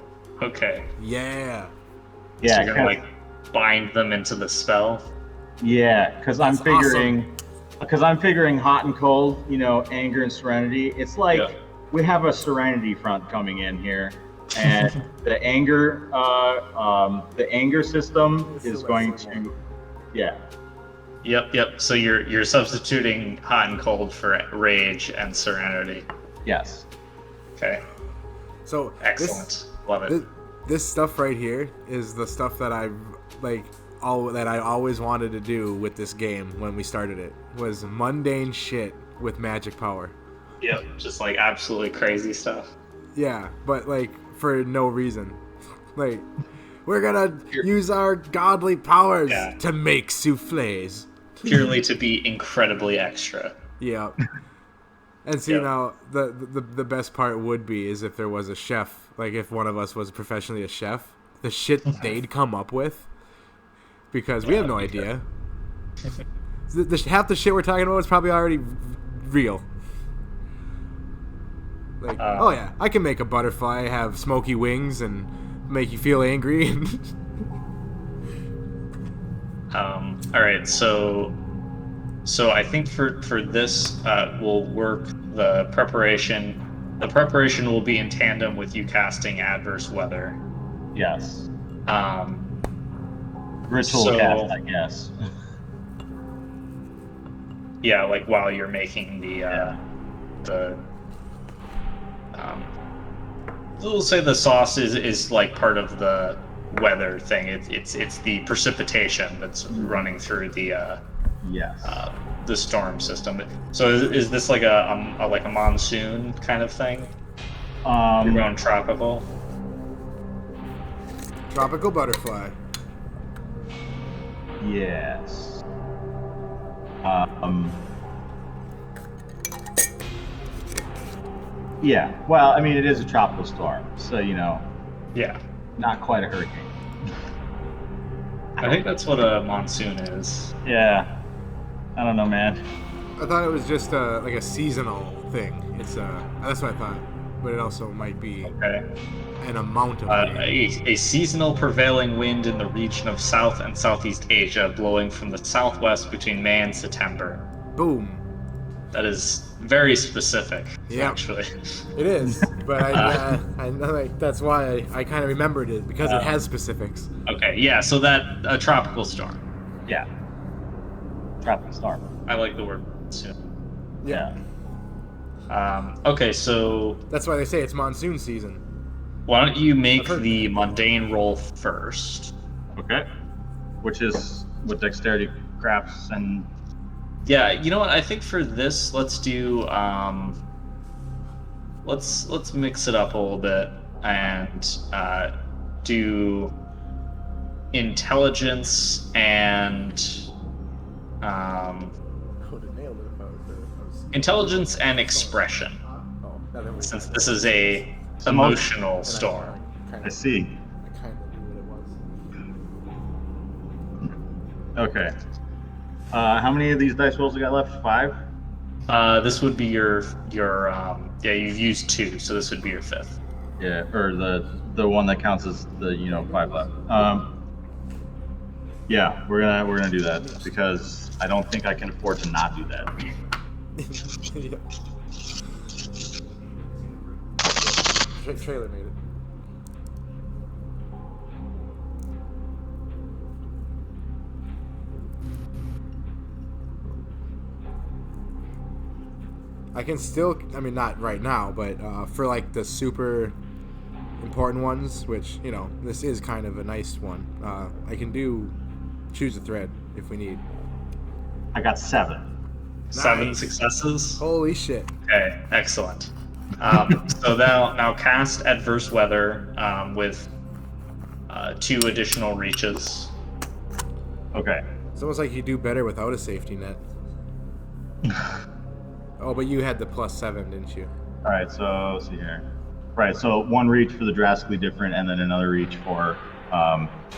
[SPEAKER 2] okay.
[SPEAKER 3] Yeah.
[SPEAKER 2] So
[SPEAKER 4] Yeah,
[SPEAKER 2] you're gonna like bind them into the spell.
[SPEAKER 4] yeah, because I'm
[SPEAKER 3] That's
[SPEAKER 4] figuring hot and cold, anger and serenity. It's like
[SPEAKER 2] Yeah.
[SPEAKER 4] we have a serenity front coming in here, and the anger system is going to, yeah.
[SPEAKER 2] Yep. So you're substituting hot and cold for rage and serenity.
[SPEAKER 4] Yes.
[SPEAKER 2] Okay.
[SPEAKER 3] So
[SPEAKER 2] Excellent. Love it.
[SPEAKER 3] This stuff right here is the stuff that I always wanted to do with this game when we started it. Was mundane shit with magic power.
[SPEAKER 2] Yep. Just like absolutely crazy stuff.
[SPEAKER 3] Yeah, but like for no reason. Like we're gonna use our godly powers to make souffles.
[SPEAKER 2] Purely to be incredibly extra.
[SPEAKER 3] Yeah. And see now the best part would be is if there was a chef, like if one of us was professionally a chef, the shit they'd come up with, because we have no idea. Half the shit we're talking about is probably already real. Like, oh yeah, I can make a butterfly have smoky wings and make you feel angry.
[SPEAKER 2] All right, so I think for this we'll work the preparation. The preparation will be in tandem with you casting adverse weather.
[SPEAKER 4] Yes.
[SPEAKER 2] Um,
[SPEAKER 4] Ritual cast, I guess.
[SPEAKER 2] Yeah, like while you're making we'll say the sauce is like part of the weather thing. It's the precipitation that's running through the the storm system. So is this like a monsoon kind of thing? You're going tropical.
[SPEAKER 3] Tropical butterfly.
[SPEAKER 4] Yes. Yeah. Well, I mean, it is a tropical storm, so
[SPEAKER 2] Yeah,
[SPEAKER 4] not quite a hurricane.
[SPEAKER 2] I think that's what a monsoon is.
[SPEAKER 4] Yeah. I don't know, man.
[SPEAKER 3] I thought it was just like a seasonal thing. It's that's what I thought, but it also might be
[SPEAKER 2] Okay.
[SPEAKER 3] an amount of rain.
[SPEAKER 2] A seasonal prevailing wind in the region of South and Southeast Asia, blowing from the southwest between May and September.
[SPEAKER 3] Boom.
[SPEAKER 2] That is very specific,
[SPEAKER 3] Yeah.
[SPEAKER 2] actually.
[SPEAKER 3] It is, but I like that's why I kind of remembered it because it has specifics.
[SPEAKER 2] Okay, yeah. So that a tropical storm.
[SPEAKER 4] Yeah. Tropical storm.
[SPEAKER 2] I like the word monsoon.
[SPEAKER 3] Yeah.
[SPEAKER 2] Okay, so
[SPEAKER 3] That's why they say it's monsoon season.
[SPEAKER 2] why don't you make
[SPEAKER 3] I've heard
[SPEAKER 2] the
[SPEAKER 3] that.
[SPEAKER 2] mundane roll first?
[SPEAKER 4] Okay. Which is with dexterity crafts and
[SPEAKER 2] Yeah, you know what? I think for this, let's do let's mix it up a little bit and do intelligence and
[SPEAKER 3] I would have nailed it if I was
[SPEAKER 2] intelligence and expression,
[SPEAKER 3] Oh, now that we-
[SPEAKER 2] since this is a emotional storm.
[SPEAKER 4] I see.
[SPEAKER 3] I kind of knew what it was.
[SPEAKER 4] Okay. How many of these dice rolls we got left? 5?
[SPEAKER 2] This would be your you've used 2, so this would be your 5th.
[SPEAKER 4] Yeah, or the one that counts as the 5 left. Yeah, we're gonna do that because I don't think I can afford to not do that.
[SPEAKER 3] Yeah. Trailer made it. I can still, I mean, not right now, but for like the super important ones, which, you know, this is kind of a nice one, I can do choose a thread if we need.
[SPEAKER 4] I got 7.
[SPEAKER 2] 7
[SPEAKER 3] Nice.
[SPEAKER 2] successes.
[SPEAKER 3] Holy shit.
[SPEAKER 2] Okay, excellent. So now cast Adverse Weather with 2 additional reaches.
[SPEAKER 4] Okay.
[SPEAKER 3] It's almost like you do better without a safety net. Oh, but you had the +7, didn't you?
[SPEAKER 4] All right, so let's see here. Right, so 1 reach for the drastically different, and then another reach for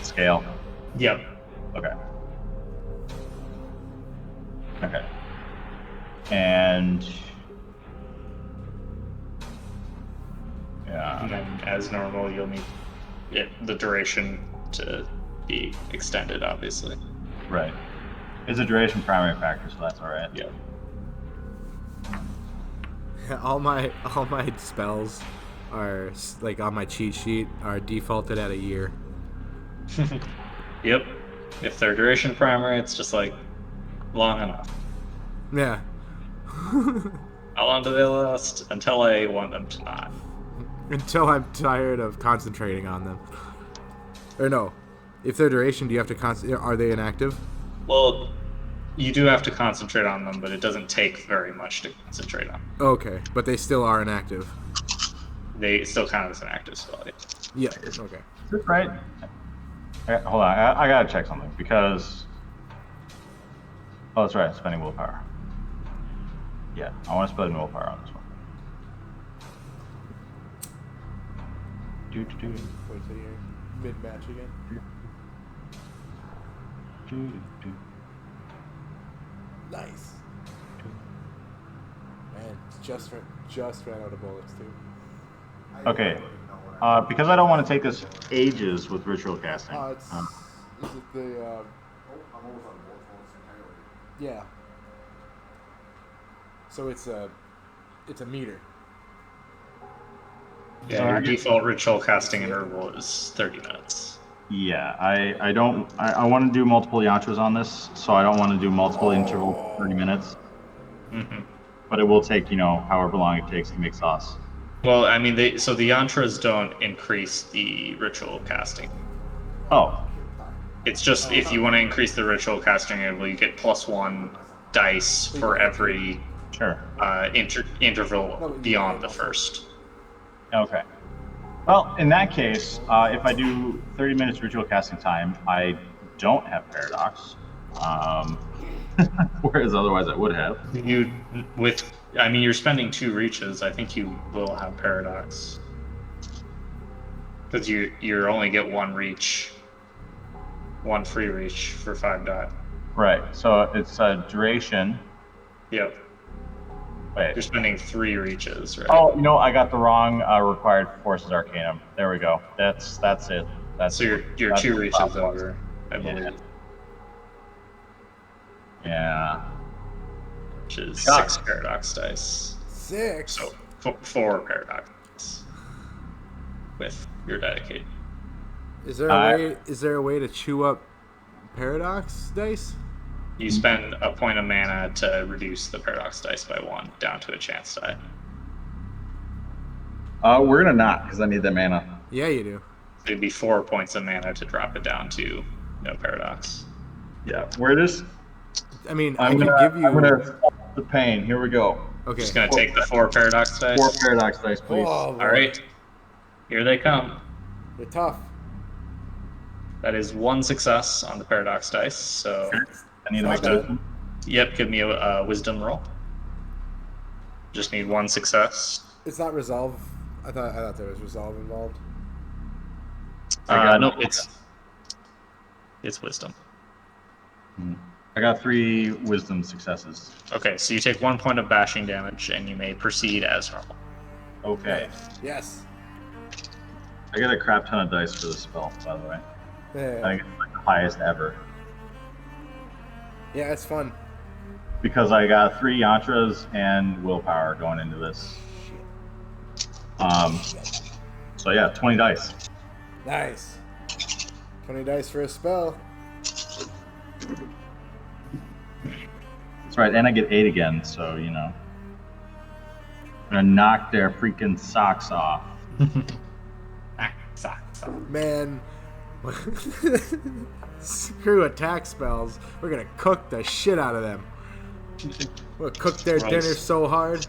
[SPEAKER 4] scale.
[SPEAKER 2] Yep.
[SPEAKER 4] Okay. Okay. And
[SPEAKER 2] And
[SPEAKER 4] yeah,
[SPEAKER 2] then, as normal, you'll need the duration to be extended, obviously.
[SPEAKER 4] right. It's a duration primary factor, so that's all right.
[SPEAKER 2] Yep.
[SPEAKER 3] all my spells are like on my cheat sheet are defaulted at a year.
[SPEAKER 2] Yep. If they're duration primary, it's just like long enough.
[SPEAKER 3] Yeah.
[SPEAKER 2] How long do they last? Until I want them to not.
[SPEAKER 3] Until I'm tired of concentrating on them. Or no, if they're duration, do you have to are they inactive?
[SPEAKER 2] Well, you do have to concentrate on them, but it doesn't take very much to concentrate on.
[SPEAKER 3] Okay, but they still are inactive.
[SPEAKER 2] They still count as an active spell.
[SPEAKER 3] Yeah. Okay.
[SPEAKER 4] Is this right? Hold on, I gotta check something because. Oh, that's right, spending willpower. Yeah, I want to spend willpower on this one.
[SPEAKER 1] Wait till you're mid-match again. Nice. Man, just ran out of bullets too.
[SPEAKER 4] Okay, because I don't want to take this ages with ritual casting.
[SPEAKER 1] It's is it the yeah. So it's a meter.
[SPEAKER 2] Yeah, your default ritual casting interval is 30 minutes.
[SPEAKER 4] Yeah, I don't. I want to do multiple yantras on this, so I don't want to do multiple interval 30 minutes.
[SPEAKER 2] Mm-hmm.
[SPEAKER 4] But it will take, however long it takes to make sauce.
[SPEAKER 2] Well, I mean, the yantras don't increase the ritual casting.
[SPEAKER 4] Oh,
[SPEAKER 2] It's just if you want to increase the ritual casting interval, you get +1 dice for every
[SPEAKER 4] sure.
[SPEAKER 2] interval beyond the first.
[SPEAKER 4] Okay. Well, in that case, if I do 30 minutes ritual casting time, I don't have paradox. Whereas otherwise I would have.
[SPEAKER 2] You're spending 2 reaches. I think you will have paradox because you only get 1 reach, 1 free reach for 5 dot.
[SPEAKER 4] Right. So it's a duration.
[SPEAKER 2] Yep.
[SPEAKER 4] Wait.
[SPEAKER 2] You're spending 3 reaches, right?
[SPEAKER 4] Oh, I got the wrong required Forces Arcanum. There we go. That's it.
[SPEAKER 2] So you're
[SPEAKER 4] that's
[SPEAKER 2] 2
[SPEAKER 4] the
[SPEAKER 2] reaches
[SPEAKER 4] top one.
[SPEAKER 2] over, I believe.
[SPEAKER 4] Yeah.
[SPEAKER 2] Which is
[SPEAKER 4] Got
[SPEAKER 2] 6 paradox dice.
[SPEAKER 1] 6.
[SPEAKER 2] So 4 paradox dice with your dedicate.
[SPEAKER 3] Is there a way to chew up paradox dice?
[SPEAKER 2] You spend a point of mana to reduce the paradox dice by 1 down to a chance die.
[SPEAKER 4] We're gonna not, because I need the mana.
[SPEAKER 3] Yeah, you do.
[SPEAKER 2] So it'd be 4 points of mana to drop it down to no paradox.
[SPEAKER 4] Yeah. We're just.
[SPEAKER 3] I mean,
[SPEAKER 4] I'm
[SPEAKER 3] I
[SPEAKER 4] gonna
[SPEAKER 3] can give you.
[SPEAKER 4] I'm gonna stop the pain. Here we go.
[SPEAKER 3] Okay.
[SPEAKER 2] Just gonna take the 4 paradox dice.
[SPEAKER 4] 4 paradox dice, please.
[SPEAKER 1] Oh,
[SPEAKER 2] All right, here they come.
[SPEAKER 1] You're tough.
[SPEAKER 2] That is 1 success on the paradox dice. So,
[SPEAKER 4] I need to make
[SPEAKER 1] Not bad.
[SPEAKER 4] that.
[SPEAKER 2] yep, give me a wisdom roll. Just need 1 success.
[SPEAKER 1] It's not resolve. I thought there was resolve involved.
[SPEAKER 2] No, it's wisdom.
[SPEAKER 4] I got 3 wisdom successes.
[SPEAKER 2] Okay, so you take 1 point of bashing damage, and you may proceed as normal.
[SPEAKER 4] Okay.
[SPEAKER 1] Yes.
[SPEAKER 4] I got a crap ton of dice for this spell, by the way. I
[SPEAKER 1] Yeah,
[SPEAKER 4] think it's like the highest ever.
[SPEAKER 1] yeah, it's fun.
[SPEAKER 4] Because I got 3 yantras and willpower going into this. So yeah, 20 dice.
[SPEAKER 1] Nice. 20 dice for a spell.
[SPEAKER 4] That's right, and I get 8 again, so gonna knock their freaking socks off.
[SPEAKER 3] Man, screw attack spells. We're gonna cook the shit out of them. We'll cook their
[SPEAKER 2] Christ.
[SPEAKER 3] dinner so hard.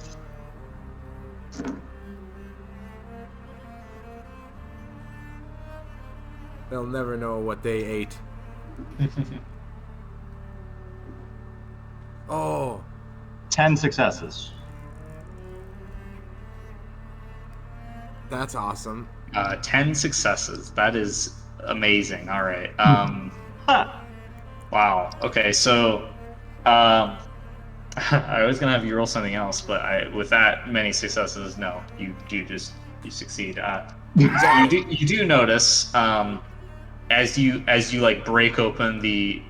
[SPEAKER 3] They'll never know what they ate. Oh,
[SPEAKER 4] 10 successes.
[SPEAKER 3] that's awesome.
[SPEAKER 2] 10 successes. That is amazing. All right.
[SPEAKER 4] Ha!
[SPEAKER 2] Wow. Okay. So, I was gonna have you roll something else, but with that many successes, no. You succeed. You do notice as you like break open the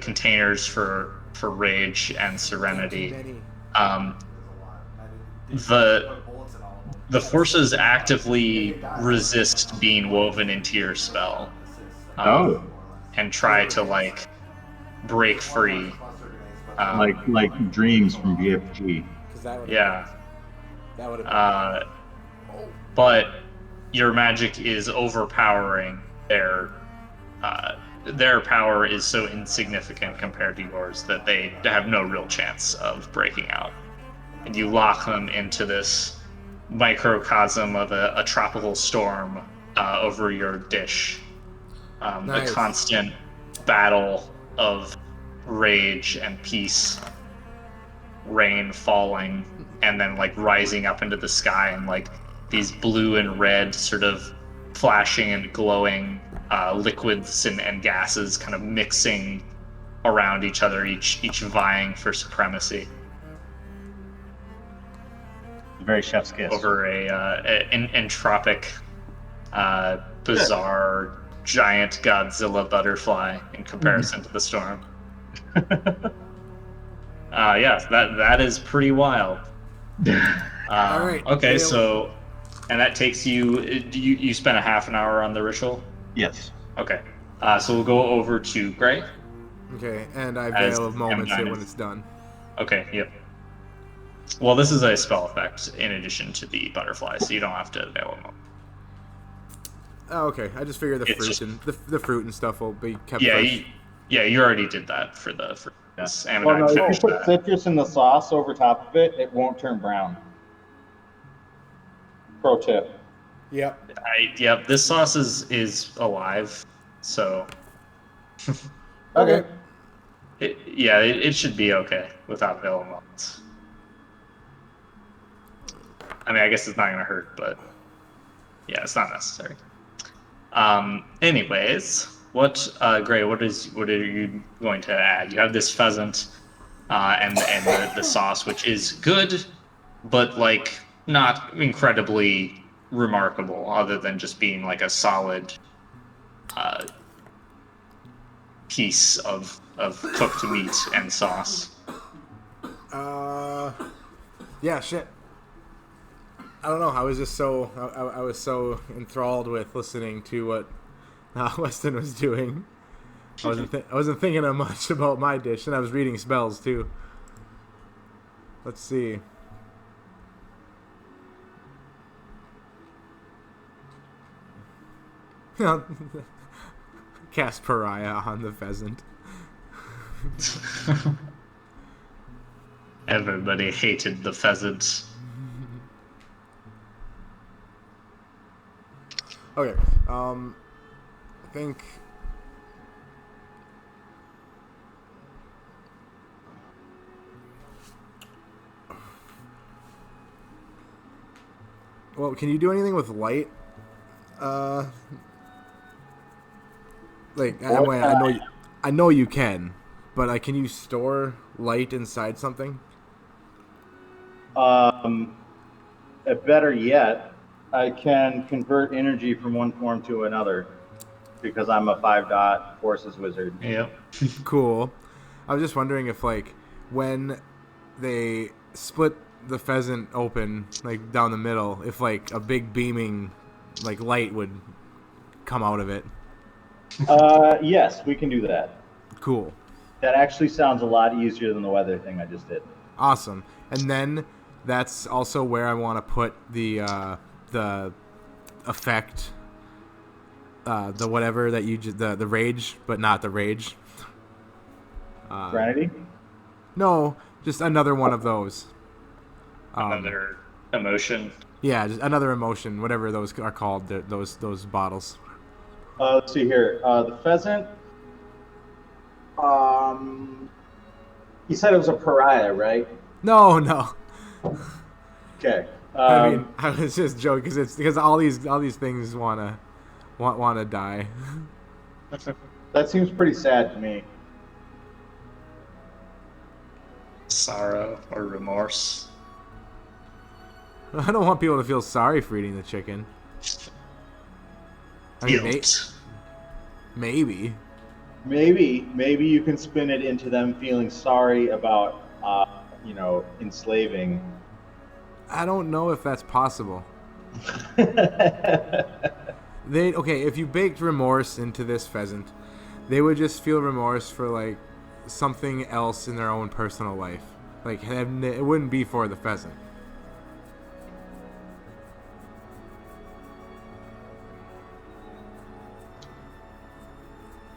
[SPEAKER 2] containers for rage and serenity, the forces actively resist being woven into your spell. And try to like break free.
[SPEAKER 4] Like dreams from BFG.
[SPEAKER 2] Yeah.
[SPEAKER 3] That would have
[SPEAKER 2] But your magic is overpowering their power is so insignificant compared to yours that they have no real chance of breaking out. And you lock them into this microcosm of a tropical storm over your dish.
[SPEAKER 3] Nice.
[SPEAKER 2] The constant battle of rage and peace, rain falling, and then like rising up into the sky, and like these blue and red sort of flashing and glowing liquids and gases kind of mixing around each other, each vying for supremacy
[SPEAKER 4] Very chef's kiss.
[SPEAKER 2] over an entropic, bizarre, giant Godzilla butterfly in comparison to the storm. Yeah, that is pretty wild.
[SPEAKER 3] All right.
[SPEAKER 2] Okay,
[SPEAKER 3] Dale.
[SPEAKER 2] so, and that takes you. You spent a half an hour on the ritual.
[SPEAKER 4] Yes.
[SPEAKER 2] Okay, so we'll go over to Gray.
[SPEAKER 3] Okay, and I
[SPEAKER 2] As
[SPEAKER 3] Veil of Moments it
[SPEAKER 2] Diamond.
[SPEAKER 3] when it's done.
[SPEAKER 2] Okay, yep. Well, this is a spell effect in addition to the butterfly, so you don't have to veil them.
[SPEAKER 3] Oh, okay. I just figured the
[SPEAKER 2] It's
[SPEAKER 3] fruit
[SPEAKER 2] just-
[SPEAKER 3] and the fruit and stuff will be kept
[SPEAKER 2] Yeah,
[SPEAKER 3] fresh.
[SPEAKER 2] you already did that for this.
[SPEAKER 4] Yeah.
[SPEAKER 2] And
[SPEAKER 5] Well, no, if you
[SPEAKER 2] finished
[SPEAKER 5] put
[SPEAKER 2] that.
[SPEAKER 5] citrus in the sauce over top of it, it won't turn brown. Pro tip.
[SPEAKER 3] Yep.
[SPEAKER 2] Yep, this sauce is alive, so
[SPEAKER 5] Okay.
[SPEAKER 2] it should be okay without veil moments. I mean, I guess it's not gonna hurt, but yeah, it's not necessary. Anyways, Gray? What are you going to add? You have this pheasant, and the sauce, which is good, but like not incredibly remarkable, other than just being like a solid piece of cooked meat and sauce.
[SPEAKER 3] Yeah, shit. I don't know. I was just so I was so enthralled with listening to what Weston was doing. I wasn't thinking of much about my dish, and I was reading spells too. Let's see. Cast Pariah on the pheasant.
[SPEAKER 2] Everybody hated the pheasant.
[SPEAKER 3] Okay. I think. Well, can you do anything with light? Like I know you can, but can you store light inside something?
[SPEAKER 5] Better yet, I can convert energy from one form to another because I'm a 5-dot forces wizard.
[SPEAKER 2] Yep.
[SPEAKER 3] Cool. I was just wondering if when they split the pheasant open down the middle, if a big beaming light would come out of it.
[SPEAKER 5] Yes, we can do that.
[SPEAKER 3] Cool.
[SPEAKER 5] That actually sounds a lot easier than the weather thing I just did.
[SPEAKER 3] Awesome. And then that's also where I want to put the effect, the whatever that you the rage, but not the rage.
[SPEAKER 5] Serenity?
[SPEAKER 3] No, just another one of those.
[SPEAKER 2] Another emotion.
[SPEAKER 3] Yeah, just another emotion, whatever those are called. Those bottles.
[SPEAKER 5] Let's see here. The pheasant. You said it was a pariah, right?
[SPEAKER 3] No.
[SPEAKER 5] Okay.
[SPEAKER 3] I mean, I was just joking because it's because all these things want to die.
[SPEAKER 5] That seems pretty sad to me.
[SPEAKER 2] Sorrow or remorse.
[SPEAKER 3] I don't want people to feel sorry for eating the chicken. I mean,
[SPEAKER 2] Guilt.
[SPEAKER 3] maybe.
[SPEAKER 5] Maybe you can spin it into them feeling sorry about, enslaving.
[SPEAKER 3] I don't know if that's possible.
[SPEAKER 5] Okay.
[SPEAKER 3] If you baked remorse into this pheasant, they would just feel remorse for like something else in their own personal life. Like it wouldn't be for the pheasant.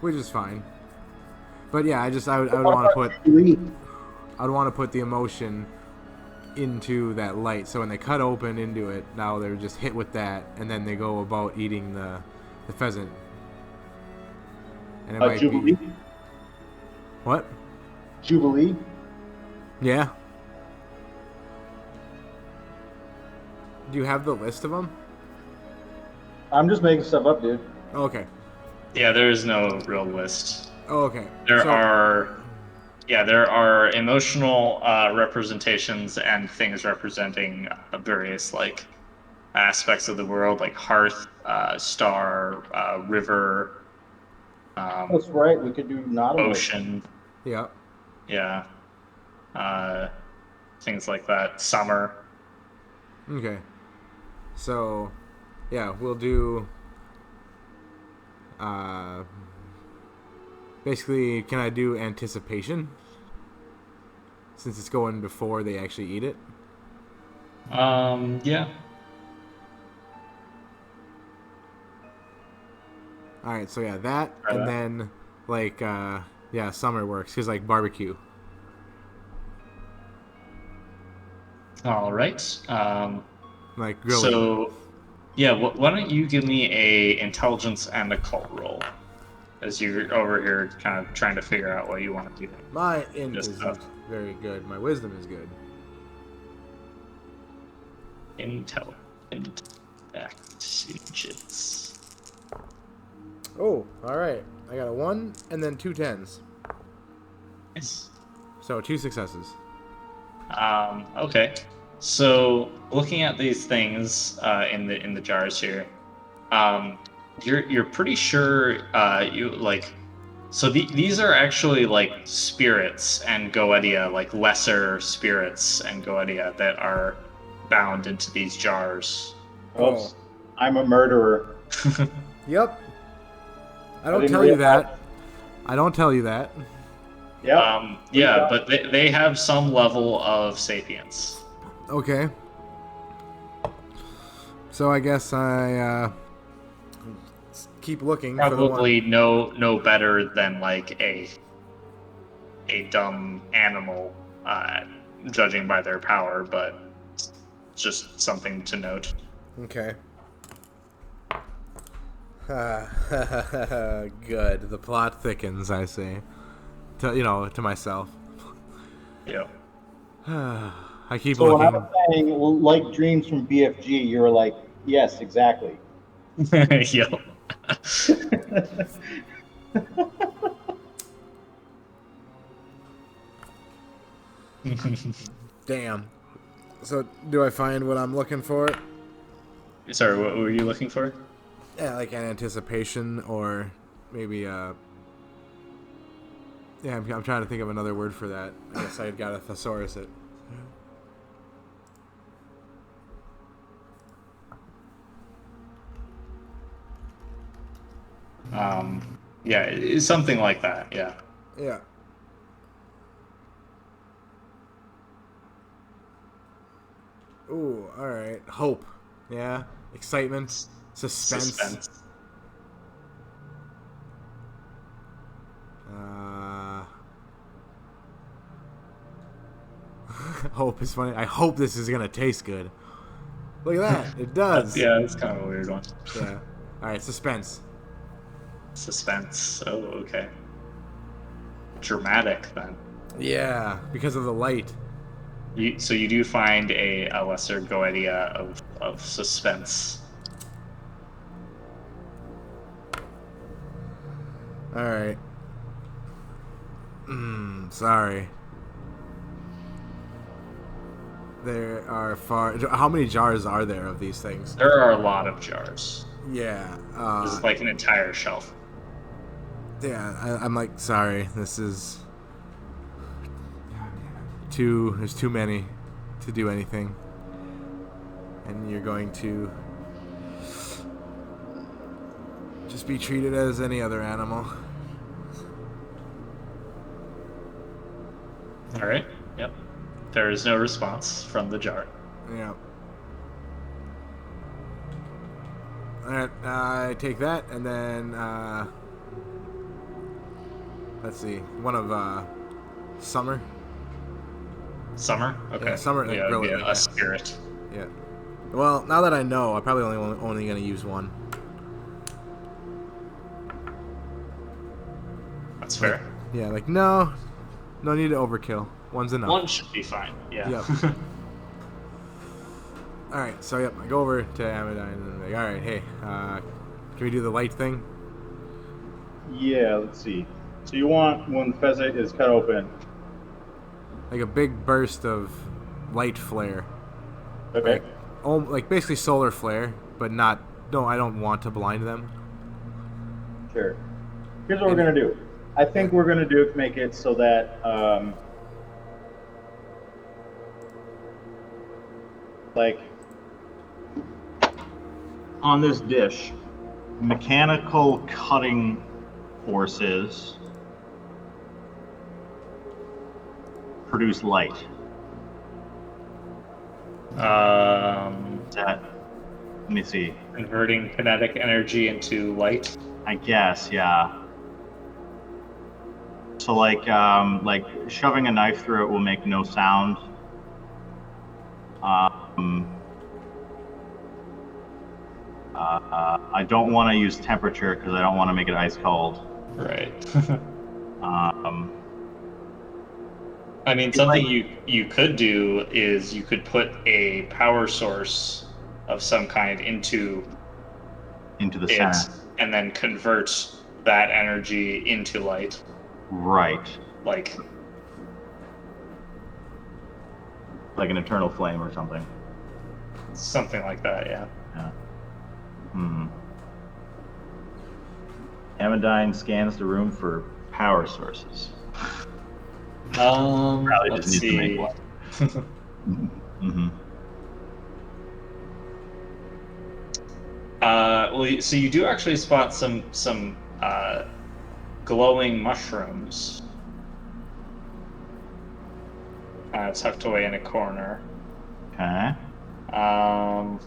[SPEAKER 3] Which is fine. But yeah, I would want to put the emotion into that light. So when they cut open into it, now they're just hit with that, and then they go about eating the pheasant. And it might
[SPEAKER 5] Jubilee?
[SPEAKER 3] be what?
[SPEAKER 5] Jubilee?
[SPEAKER 3] Yeah. Do you have the list of them?
[SPEAKER 5] I'm just making stuff up, dude.
[SPEAKER 3] Okay.
[SPEAKER 2] Yeah, there is no real list.
[SPEAKER 3] Oh, okay.
[SPEAKER 2] There are emotional representations and things representing various like aspects of the world, like hearth, star, river,
[SPEAKER 5] That's right. We could do not
[SPEAKER 2] ocean.
[SPEAKER 3] Yeah.
[SPEAKER 2] Yeah. Things like that. Summer.
[SPEAKER 3] Okay. So, yeah, we'll do. Basically, can I do anticipation? Since it's going before they actually eat it?
[SPEAKER 2] Yeah.
[SPEAKER 3] Alright, so yeah, that,
[SPEAKER 2] Try
[SPEAKER 3] and
[SPEAKER 2] that.
[SPEAKER 3] then, like, summer works, because, like, barbecue.
[SPEAKER 2] All right.
[SPEAKER 3] Like, grilling.
[SPEAKER 2] So, yeah, why don't you give me a intelligence and occult roll, as you're over here kind of trying to figure out what you want to do.
[SPEAKER 3] My int
[SPEAKER 2] Just
[SPEAKER 3] isn't
[SPEAKER 2] stuff.
[SPEAKER 3] very good. My wisdom is good.
[SPEAKER 2] Intelligence.
[SPEAKER 3] Oh, alright. I got a 1, and then 2 10s.
[SPEAKER 2] Nice.
[SPEAKER 3] So, 2 successes.
[SPEAKER 2] Okay. So looking at these things in the jars here, you're pretty sure you like. So these are actually like spirits and Goetia, like lesser spirits and Goetia that are bound into these jars.
[SPEAKER 5] Oops. I'm a murderer.
[SPEAKER 3] Yep. I don't
[SPEAKER 5] didn't
[SPEAKER 3] tell you
[SPEAKER 5] realize-
[SPEAKER 3] that. I don't tell you that.
[SPEAKER 5] Yep.
[SPEAKER 2] Yeah, but they have some level of sapience.
[SPEAKER 3] Okay. So I guess I keep looking for the
[SPEAKER 2] Probably no better than like a dumb animal, judging by their power, but just something to note.
[SPEAKER 3] one. Okay. Good. The plot thickens, I say. To myself.
[SPEAKER 2] Yeah.
[SPEAKER 3] I keep
[SPEAKER 5] So when I
[SPEAKER 3] looking.
[SPEAKER 5] was saying, well, like dreams from BFG, you were like, yes, exactly.
[SPEAKER 2] Yeah.
[SPEAKER 3] Damn. So do I find what I'm looking for?
[SPEAKER 2] Sorry, what were you looking for?
[SPEAKER 3] Yeah, like an anticipation, or maybe yeah. I'm trying to think of another word for that. I guess I got a thesaurus it.
[SPEAKER 2] Yeah, it's something like that. Yeah.
[SPEAKER 3] Yeah. Ooh, all right. Hope. Yeah. Excitement. Suspense. Hope is funny. I hope this is gonna taste good. Look at that. It does.
[SPEAKER 2] Yeah, it's kind of a weird one.
[SPEAKER 3] Yeah. All right. Suspense.
[SPEAKER 2] Suspense. Oh, okay. Dramatic then.
[SPEAKER 3] Yeah, because of the light.
[SPEAKER 2] So you do find a lesser goetia of suspense.
[SPEAKER 3] All right. Sorry. There are How many jars are there of these things?
[SPEAKER 2] There are a lot of jars.
[SPEAKER 3] Yeah.
[SPEAKER 2] This is like an entire shelf.
[SPEAKER 3] Yeah, I'm like, sorry. This is there's too many to do anything. And you're going to just be treated as any other animal.
[SPEAKER 2] All right. Yep. There is no response from the jar.
[SPEAKER 3] Yeah. Alright, I take that, and then, let's see, one of, Summer.
[SPEAKER 2] Summer? Okay.
[SPEAKER 3] Yeah, Summer,
[SPEAKER 2] Yeah,
[SPEAKER 3] grill it,
[SPEAKER 2] yeah,
[SPEAKER 3] yeah.
[SPEAKER 2] a spirit.
[SPEAKER 3] Yeah. Well, now that I know, I'm probably only gonna use one.
[SPEAKER 2] That's fair.
[SPEAKER 3] Yeah, like, no need to overkill. One's enough.
[SPEAKER 2] One should be fine. Yeah.
[SPEAKER 3] Yep. Alright, so yep, I go over to Amadine and I'm like, alright, hey, can we do the light thing?
[SPEAKER 5] Yeah, let's see. So you want, when the pheasant is cut open,
[SPEAKER 3] Like a big burst of light flare.
[SPEAKER 5] okay.
[SPEAKER 3] Like basically solar flare, but not, no, I don't want to blind them.
[SPEAKER 5] Sure. Here's what we're gonna do. I think we're gonna make it so that like on this dish, mechanical cutting forces produce light. That, let me see.
[SPEAKER 2] Converting kinetic energy into light.
[SPEAKER 5] I guess, yeah. So like shoving a knife through it will make no sound. I don't want to use temperature because I don't want to make it ice cold.
[SPEAKER 2] Right. I mean,
[SPEAKER 5] It's
[SPEAKER 2] something
[SPEAKER 5] like-
[SPEAKER 2] you could do is you could put a power source of some kind into
[SPEAKER 5] Into the
[SPEAKER 2] it,
[SPEAKER 5] center.
[SPEAKER 2] and then convert that energy into light.
[SPEAKER 5] Right.
[SPEAKER 2] Like,
[SPEAKER 5] Like an eternal flame or something.
[SPEAKER 2] something like that, yeah.
[SPEAKER 5] Yeah. Amadine scans the room for power sources. Probably
[SPEAKER 2] Let's
[SPEAKER 5] just needs to make
[SPEAKER 2] see.
[SPEAKER 5] one. Mm-hmm.
[SPEAKER 2] Well, so you do actually spot some glowing mushrooms tucked away in a corner.
[SPEAKER 5] Okay.
[SPEAKER 2] Um,